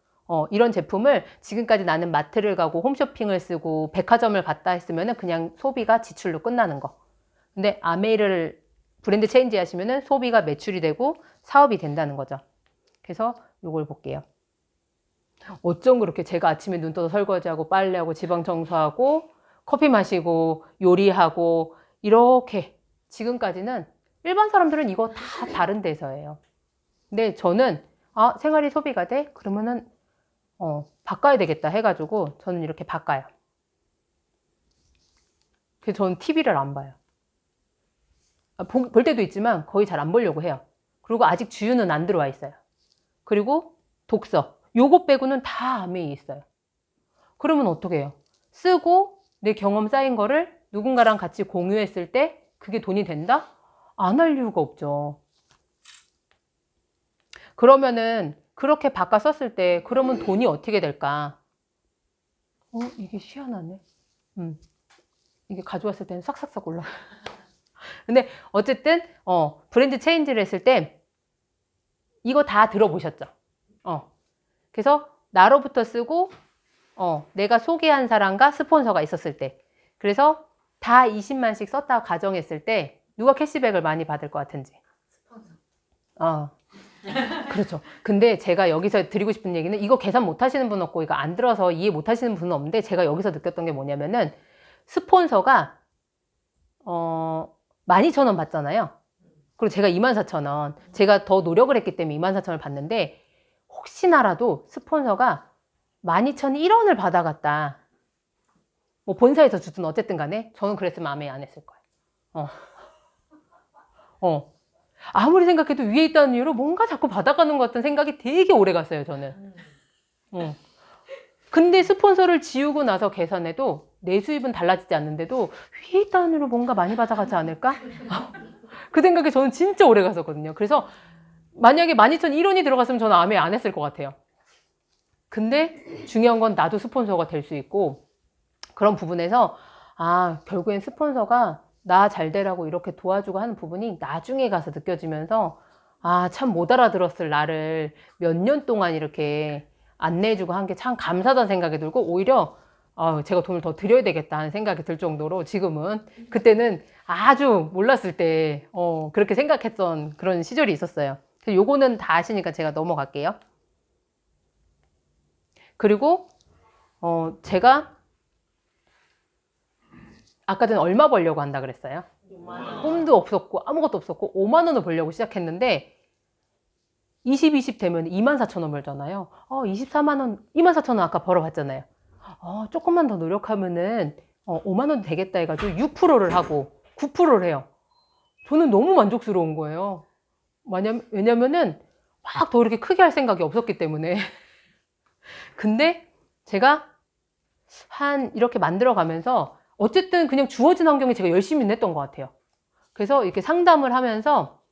이런 제품을 지금까지 나는 마트를 가고 홈쇼핑을 쓰고 백화점을 갔다 했으면 그냥 소비가 지출로 끝나는 거. 근데 아메이를 브랜드 체인지 하시면 소비가 매출이 되고 사업이 된다는 거죠. 그래서 이걸 볼게요. 어쩜 그렇게 제가 아침에 눈 떠서 설거지하고 빨래하고 지방 청소하고 커피 마시고 요리하고 이렇게 지금까지는 일반 사람들은 이거 다 다른 데서예요. 근데 저는 생활이 소비가 돼? 그러면은 바꿔야 되겠다 해가지고 저는 이렇게 바꿔요. 그래서 저는 TV를 안 봐요. 볼 때도 있지만 거의 잘 안 보려고 해요. 그리고 아직 주유는 안 들어와 있어요. 그리고 독서. 요거 빼고는 다 아메이 있어요. 그러면 어떻게 해요? 쓰고 내 경험 쌓인 거를 누군가랑 같이 공유했을 때 그게 돈이 된다? 안 할 이유가 없죠. 그러면은 그렇게 바꿔 썼을 때 그러면 돈이 어떻게 될까? 이게 희한하네. 이게 가져왔을 때는 싹싹싹 올라. 근데 어쨌든 브랜드 체인지를 했을 때 이거 다 들어보셨죠? 그래서 나로부터 쓰고 내가 소개한 사람과 스폰서가 있었을 때 그래서 다 20만씩 썼다고 가정했을 때 누가 캐시백을 많이 받을 것 같은지. 스폰서. 그렇죠. 근데 제가 여기서 드리고 싶은 얘기는 이거 계산 못 하시는 분 없고 이거 안 들어서 이해 못 하시는 분은 없는데 제가 여기서 느꼈던 게 뭐냐면은 스폰서가 12,000원 받잖아요. 그리고 제가 24,000원. 제가 더 노력을 했기 때문에 24,000원을 받는데 혹시나라도 스폰서가 12,001원을 받아갔다. 뭐 본사에서 주든 어쨌든 간에 저는 그랬으면 아메 안 했을 거예요. 아무리 생각해도 위에 있다는 이유로 뭔가 자꾸 받아가는 것 같은 생각이 되게 오래 갔어요, 저는. 근데 스폰서를 지우고 나서 계산해도 내 수입은 달라지지 않는데도 위에 있다는 이유로 뭔가 많이 받아가지 않을까? 그 생각에 저는 진짜 오래 갔었거든요. 그래서 만약에 12,001원이 들어갔으면 저는 아메 안 했을 것 같아요. 근데 중요한 건 나도 스폰서가 될 수 있고 그런 부분에서 결국엔 스폰서가 나 잘 되라고 이렇게 도와주고 하는 부분이 나중에 가서 느껴지면서 참 못 알아들었을 나를 몇 년 동안 이렇게 안내해주고 한 게 참 감사하다는 생각이 들고 오히려 제가 돈을 더 드려야 되겠다 하는 생각이 들 정도로 지금은 그때는 아주 몰랐을 때 그렇게 생각했던 그런 시절이 있었어요. 그래서 요거는 다 아시니까 제가 넘어갈게요. 그리고 제가 아까 전에 얼마 벌려고 한다 그랬어요? 5만 원. 꿈도 없었고 아무것도 없었고 5만 원을 벌려고 시작했는데 20 되면 24,000원 벌잖아요. 24만 원, 24,000원 아까 벌어봤잖아요. 조금만 더 노력하면은 5만 원 되겠다 해가지고 6%를 하고 9%를 해요. 저는 너무 만족스러운 거예요. 왜냐면은 막 더 이렇게 크게 할 생각이 없었기 때문에. 근데 제가 이렇게 만들어 가면서 어쨌든 그냥 주어진 환경에 제가 열심히 냈던 것 같아요. 그래서 이렇게 상담을 하면서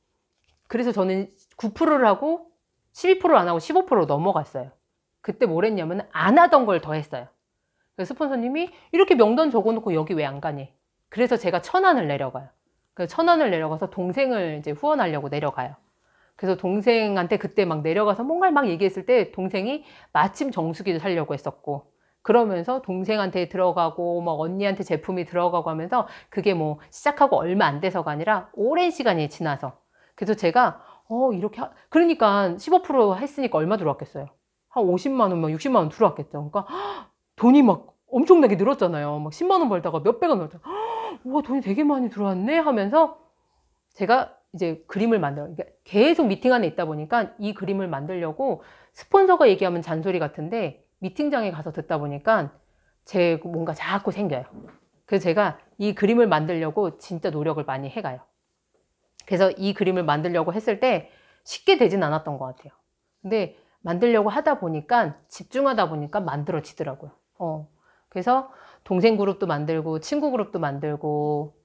그래서 저는 9%를 하고 12%를 안 하고 15%로 넘어갔어요. 그때 뭘 했냐면 안 하던 걸 더 했어요. 그래서 스폰서님이 이렇게 명단 적어놓고 여기 왜 안 가니? 그래서 제가 1,000원을 내려가요. 그래서 1,000원을 내려가서 동생을 이제 후원하려고 내려가요. 그래서 동생한테 그때 막 내려가서 뭔가를 막 얘기했을 때 동생이 마침 정수기를 사려고 했었고 그러면서 동생한테 들어가고 막 언니한테 제품이 들어가고 하면서 그게 뭐 시작하고 얼마 안 돼서가 아니라 오랜 시간이 지나서 그래서 제가 이렇게 그러니까 15% 했으니까 얼마 들어왔겠어요? 한 50만 원, 막 60만 원 들어왔겠죠. 그러니까 돈이 막 엄청나게 늘었잖아요. 막 10만 원 벌다가 몇백원 늘었잖아요. 와, 돈이 되게 많이 들어왔네 하면서 제가 이제 그림을 만들어. 그러니까 계속 미팅 안에 있다 보니까 이 그림을 만들려고 스폰서가 얘기하면 잔소리 같은데 미팅장에 가서 듣다 보니까 제 뭔가 자꾸 생겨요. 그래서 제가 이 그림을 만들려고 진짜 노력을 많이 해가요. 그래서 이 그림을 만들려고 했을 때 쉽게 되진 않았던 것 같아요. 근데 만들려고 하다 보니까 집중하다 보니까 만들어지더라고요. 그래서 동생 그룹도 만들고 친구 그룹도 만들고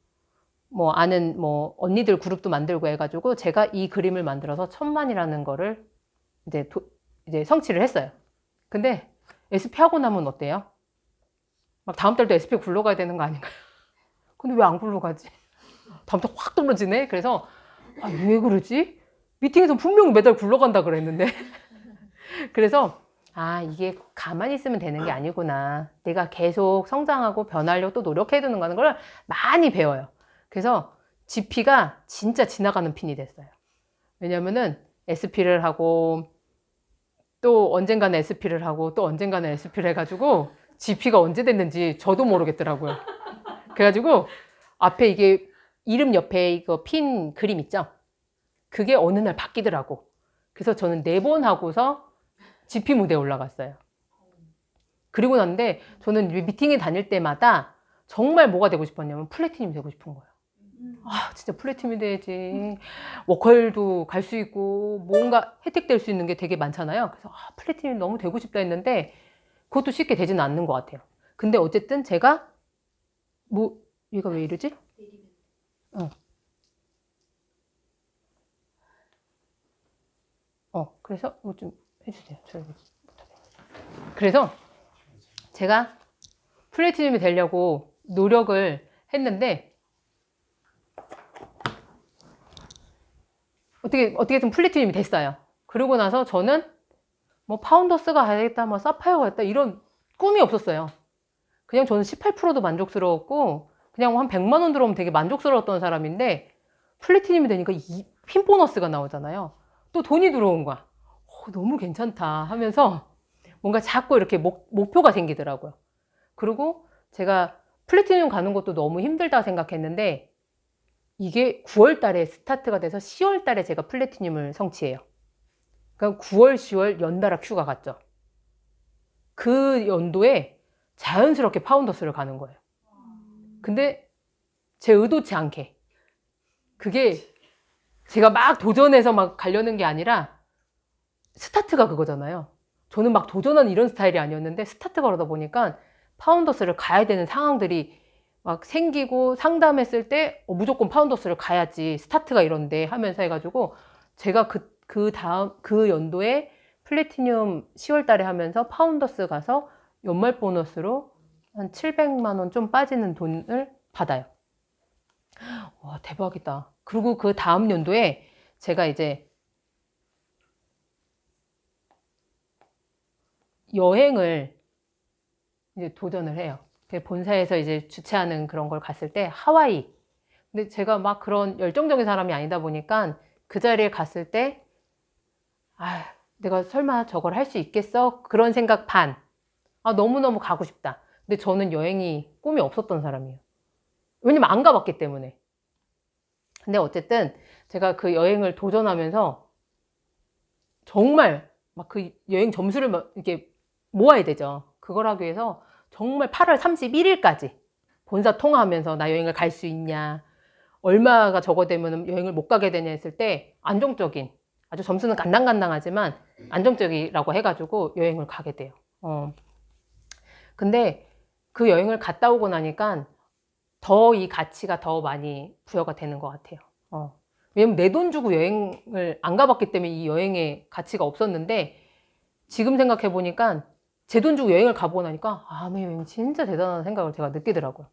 뭐 아는 뭐 언니들 그룹도 만들고 해가지고 제가 이 그림을 만들어서 1000만이라는 거를 이제 성취를 했어요. 근데 SP 하고 나면 어때요? 막 다음 달도 SP 굴러가야 되는 거 아닌가요? 근데 왜 안 굴러가지? 다음 달 확 떨어지네? 그래서 아, 왜 그러지? 미팅에서 분명히 매달 굴러간다 그랬는데 그래서 아, 이게 가만히 있으면 되는 게 아니구나. 내가 계속 성장하고 변하려고 또 노력해야 되는 거는 걸 많이 배워요. 그래서 GP가 진짜 지나가는 핀이 됐어요. 왜냐면은 SP를 하고 또 언젠가는 SP를 하고 또 언젠가는 SP를 해가지고 GP가 언제 됐는지 저도 모르겠더라고요. 그래가지고 앞에 이게 이름 옆에 이거 핀 그림 있죠? 그게 어느 날 바뀌더라고. 그래서 저는 4번 하고서 GP 무대에 올라갔어요. 그리고 난데 저는 미팅에 다닐 때마다 정말 뭐가 되고 싶었냐면 플래티넘이 되고 싶은 거예요. 아, 진짜 플래티넘이 돼야지. 워컬도 갈 수 있고 뭔가 혜택 될 수 있는 게 되게 많잖아요. 그래서 아, 플래티넘이 너무 되고 싶다 했는데 그것도 쉽게 되지는 않는 것 같아요. 근데 어쨌든 제가 뭐 얘가 왜 이러지? 그래서 이거 좀 해주세요. 그래서 제가 플래티넘이 되려고 노력을 했는데 어떻게든 플래티넘이 됐어요. 그러고 나서 저는 뭐 파운더스가 가야겠다, 뭐 사파이어가 가야겠다 이런 꿈이 없었어요. 그냥 저는 18%도 만족스러웠고 그냥 한 100만 원 들어오면 되게 만족스러웠던 사람인데 플래티넘이 되니까 이 핀 보너스가 나오잖아요. 또 돈이 들어온 거야. 너무 괜찮다 하면서 뭔가 자꾸 이렇게 목표가 생기더라고요. 그리고 제가 플래티넘 가는 것도 너무 힘들다 생각했는데 이게 9월 달에 스타트가 돼서 10월 달에 제가 플래티넘을 성취해요. 그러니까 9월, 10월 연달아 큐가 갔죠. 그 연도에 자연스럽게 파운더스를 가는 거예요. 근데 제 의도치 않게 그게 제가 막 도전해서 막 가려는 게 아니라 스타트가 그거잖아요. 저는 막 도전하는 이런 스타일이 아니었는데 스타트가 그러다 보니까 파운더스를 가야 되는 상황들이 막 생기고 상담했을 때 무조건 파운더스를 가야지 스타트가 이런데 하면서 해가지고 제가 그 연도에 플래티넘 10월 달에 하면서 파운더스 가서 연말 보너스로 한 700만 원 좀 빠지는 돈을 받아요. 와, 대박이다. 그리고 그 다음 연도에 제가 이제 여행을 이제 도전을 해요. 본사에서 이제 주최하는 그런 걸 갔을 때 하와이. 근데 제가 막 그런 열정적인 사람이 아니다 보니까 그 자리에 갔을 때 아, 내가 설마 저걸 할 수 있겠어? 그런 생각 반. 아, 너무너무 가고 싶다. 근데 저는 여행이 꿈이 없었던 사람이에요. 왜냐면 안 가봤기 때문에. 근데 어쨌든 제가 그 여행을 도전하면서 정말 막 그 여행 점수를 이렇게 모아야 되죠. 그걸 하기 위해서 정말 8월 31일까지 본사 통화하면서 나 여행을 갈 수 있냐, 얼마가 적어되면 여행을 못 가게 되냐 했을 때 안정적인, 아주 점수는 간당간당하지만 안정적이라고 해가지고 여행을 가게 돼요. 근데 그 여행을 갔다 오고 나니까 더 이 가치가 더 많이 부여가 되는 것 같아요. 왜냐면 내 돈 주고 여행을 안 가봤기 때문에 이 여행의 가치가 없었는데 지금 생각해 보니까 제 돈 주고 여행을 가보고 나니까 내 여행 진짜 대단한 생각을 제가 느끼더라고요.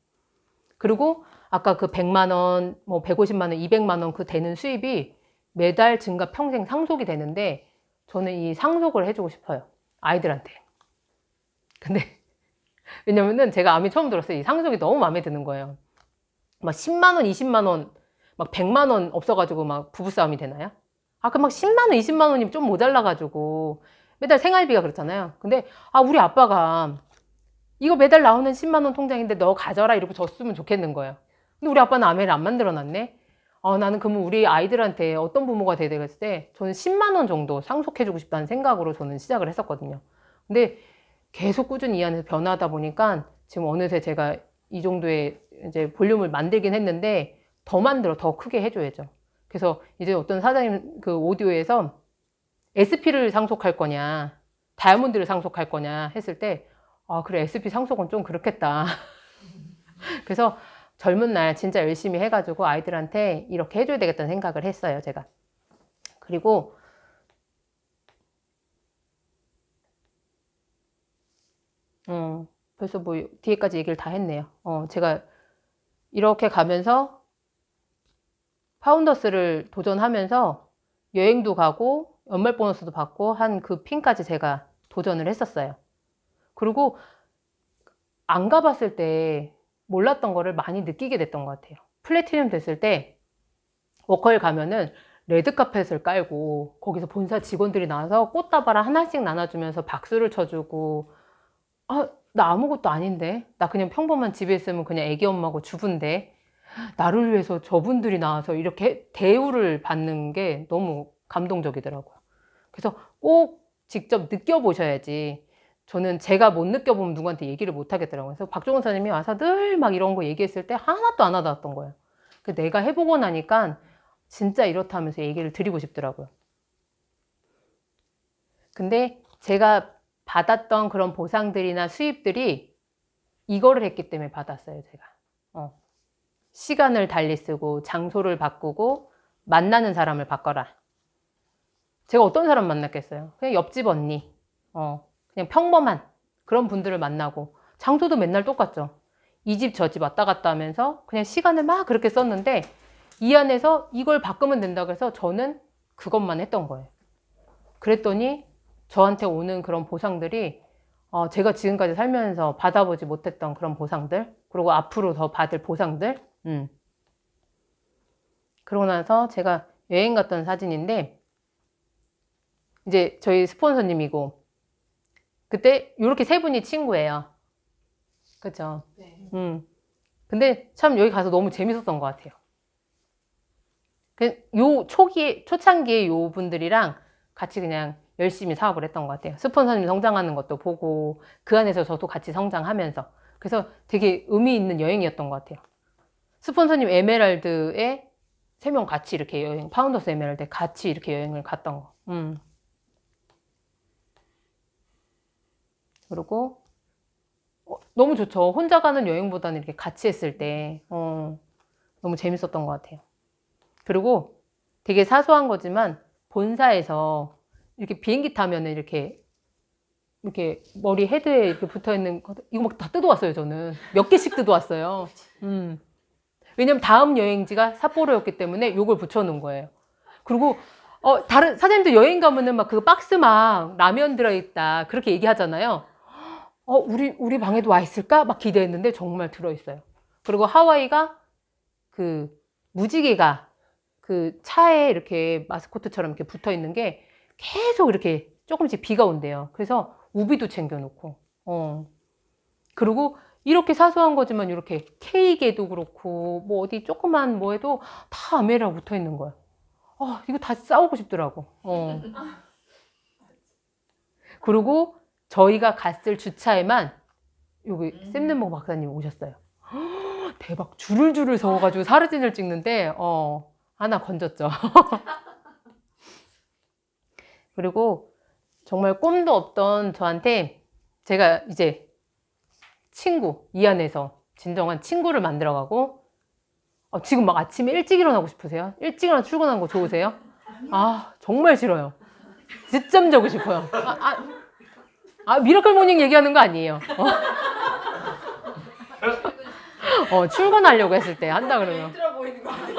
그리고 아까 그 100만 원, 뭐 150만 원, 200만 원 그 되는 수입이 매달 증가 평생 상속이 되는데 저는 이 상속을 해주고 싶어요. 아이들한테. 근데 왜냐면은 제가 암이 처음 들었어요. 이 상속이 너무 마음에 드는 거예요. 막 10만 원, 20만 원, 막 100만 원 없어가지고 막 부부싸움이 되나요? 그 막 10만 원, 20만 원이 좀 모자라가지고 매달 생활비가 그렇잖아요. 근데 우리 아빠가 이거 매달 나오는 10만 원 통장인데 너 가져라 이러고 줬으면 좋겠는 거예요. 근데 우리 아빠는 아메를 안 만들어 놨네. 나는 그러면 우리 아이들한테 어떤 부모가 돼야 되겠을 때 저는 10만 원 정도 상속해주고 싶다는 생각으로 저는 시작을 했었거든요. 근데 계속 꾸준히 이 안에서 변화하다 보니까 지금 어느새 제가 이 정도의 이제 볼륨을 만들긴 했는데 더 만들어 더 크게 해줘야죠. 그래서 이제 어떤 사장님 그 오디오에서 SP를 상속할 거냐, 다이아몬드를 상속할 거냐 했을 때, 그래, SP 상속은 좀 그렇겠다. 그래서 젊은 날 진짜 열심히 해가지고 아이들한테 이렇게 해줘야 되겠다는 생각을 했어요, 제가. 그리고, 벌써 뭐 뒤에까지 얘기를 다 했네요. 제가 이렇게 가면서 파운더스를 도전하면서 여행도 가고 연말 보너스도 받고 한 그 핀까지 제가 도전을 했었어요. 그리고 안 가봤을 때 몰랐던 거를 많이 느끼게 됐던 것 같아요. 플래티넘 됐을 때 워커힐 가면은 레드카펫을 깔고 거기서 본사 직원들이 나와서 꽃다발 하나씩 나눠주면서 박수를 쳐주고, 나 아무것도 아닌데, 나 그냥 평범한 집에 있으면 그냥 애기 엄마고 주부인데 나를 위해서 저분들이 나와서 이렇게 대우를 받는 게 너무 감동적이더라고요. 그래서 꼭 직접 느껴보셔야지. 저는 제가 못 느껴보면 누구한테 얘기를 못 하겠더라고요. 그래서 박종원 선생님이 와서 늘 막 이런 거 얘기했을 때 하나도 안 와닿았던 거예요. 내가 해보고 나니까 진짜 이렇다 하면서 얘기를 드리고 싶더라고요. 근데 제가 받았던 그런 보상들이나 수입들이 이거를 했기 때문에 받았어요, 제가. 시간을 달리 쓰고 장소를 바꾸고 만나는 사람을 바꿔라. 제가 어떤 사람 만났겠어요? 그냥 옆집 언니, 그냥 평범한 그런 분들을 만나고 장소도 맨날 똑같죠. 이 집 저 집 왔다 갔다 하면서 그냥 시간을 막 그렇게 썼는데 이 안에서 이걸 바꾸면 된다고 해서 저는 그것만 했던 거예요. 그랬더니 저한테 오는 그런 보상들이 제가 지금까지 살면서 받아보지 못했던 그런 보상들, 그리고 앞으로 더 받을 보상들. 그러고 나서 제가 여행 갔던 사진인데 이제 저희 스폰서님이고 그때 이렇게 세 분이 친구예요. 그쵸? 네. 근데 참 여기 가서 너무 재밌었던 것 같아요. 요 초창기에 요 분들이랑 같이 그냥 열심히 사업을 했던 것 같아요. 스폰서님 성장하는 것도 보고 그 안에서 저도 같이 성장하면서. 그래서 되게 의미 있는 여행이었던 것 같아요. 스폰서님 에메랄드에 3명 같이 이렇게 여행, 파운더스 에메랄드에 같이 이렇게 여행을 갔던 거. 그리고 너무 좋죠. 혼자 가는 여행보다는 이렇게 같이 했을 때 너무 재밌었던 것 같아요. 그리고 되게 사소한 거지만 본사에서 이렇게 비행기 타면은 이렇게 머리 헤드에 이렇게 붙어 있는 거 이거 막 다 뜯어왔어요. 저는 몇 개씩 뜯어왔어요. 왜냐면 다음 여행지가 삿포로였기 때문에 요걸 붙여놓은 거예요. 그리고 다른 사장님들 여행 가면은 막 그 박스 막 라면 들어있다 그렇게 얘기하잖아요. 우리 방에도 와 있을까? 막 기대했는데 정말 들어있어요. 그리고 하와이가 그 무지개가 그 차에 이렇게 마스코트처럼 이렇게 붙어 있는 게 계속 이렇게 조금씩 비가 온대요. 그래서 우비도 챙겨놓고, 그리고 이렇게 사소한 거지만 이렇게 케이크에도 그렇고, 뭐 어디 조그만 뭐 해도 다 아메리카가 붙어 있는 거야. 이거 다 싸우고 싶더라고. 그리고 저희가 갔을 주차에만 여기 샘는모 박사님 오셨어요. 대박. 줄을 서가지고 사진을 찍는데, 하나 건졌죠. 그리고 정말 꿈도 없던 저한테 제가 이제 친구, 이 안에서 진정한 친구를 만들어가고, 지금 막 아침에 일찍 일어나고 싶으세요? 일찍 일어나 출근하는 거 좋으세요? 정말 싫어요. 늦잠 자고 싶어요. 미라클 모닝 얘기하는 거 아니에요. 출근하려고 했을 때 한다 그러면. 힘들어 보이는 거 아니에요?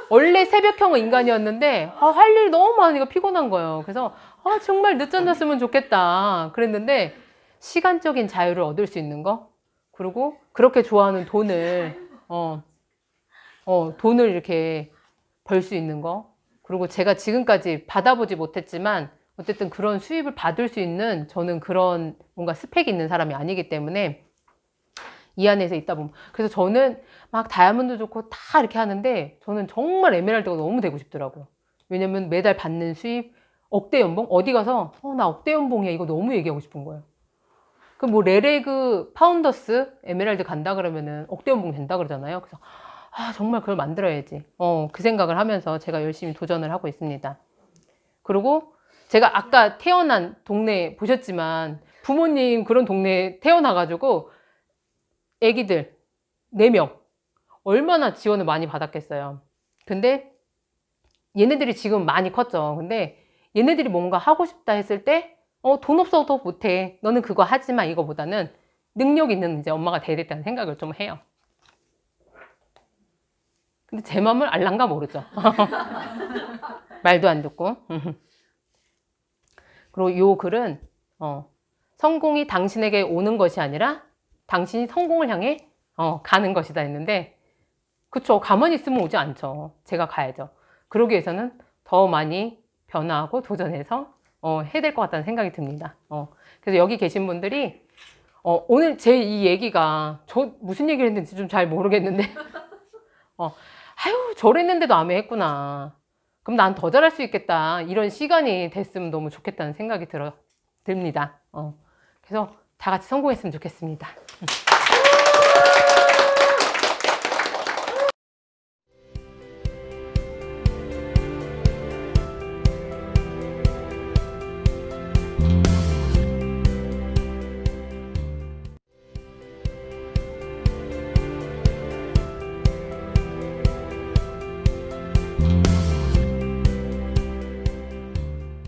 원래 새벽형 인간이었는데, 할 일이 너무 많으니까 피곤한 거예요. 그래서, 정말 늦잠 잤으면 좋겠다. 그랬는데, 시간적인 자유를 얻을 수 있는 거, 그리고 그렇게 좋아하는 돈을 이렇게 벌 수 있는 거, 그리고 제가 지금까지 받아보지 못했지만, 어쨌든 그런 수입을 받을 수 있는 저는 그런 뭔가 스펙이 있는 사람이 아니기 때문에 이 안에서 있다 보면. 그래서 저는 막 다이아몬드 좋고 다 이렇게 하는데 저는 정말 에메랄드가 너무 되고 싶더라고요. 왜냐면 매달 받는 수입 억대 연봉? 어디 가서 나 억대 연봉이야 이거 너무 얘기하고 싶은 거예요. 그 뭐 레레그 파운더스 에메랄드 간다 그러면은 억대 연봉 된다 그러잖아요. 그래서 정말 그걸 만들어야지. 그 생각을 하면서 제가 열심히 도전을 하고 있습니다. 그리고 제가 아까 태어난 동네 보셨지만 부모님 그런 동네에 태어나가지고 애기들 4명 얼마나 지원을 많이 받았겠어요. 근데 얘네들이 지금 많이 컸죠. 근데 얘네들이 뭔가 하고 싶다 했을 때 돈 없어도 못해. 너는 그거 하지 마. 이거보다는 능력 있는 이제 엄마가 돼야겠다는 생각을 좀 해요. 근데 제 마음을 알랑가 모르죠. 말도 안 듣고. 그리고 요 글은 성공이 당신에게 오는 것이 아니라 당신이 성공을 향해 가는 것이다 했는데 그쵸. 가만히 있으면 오지 않죠. 제가 가야죠. 그러기 위해서는 더 많이 변화하고 도전해서 해야 될 것 같다는 생각이 듭니다. 그래서 여기 계신 분들이 오늘 제 이 얘기가 저 무슨 얘기를 했는지 좀 잘 모르겠는데 아유 저랬는데도 암에 했구나. 그럼 난 더 잘할 수 있겠다. 이런 시간이 됐으면 너무 좋겠다는 생각이 듭니다. 그래서 다 같이 성공했으면 좋겠습니다.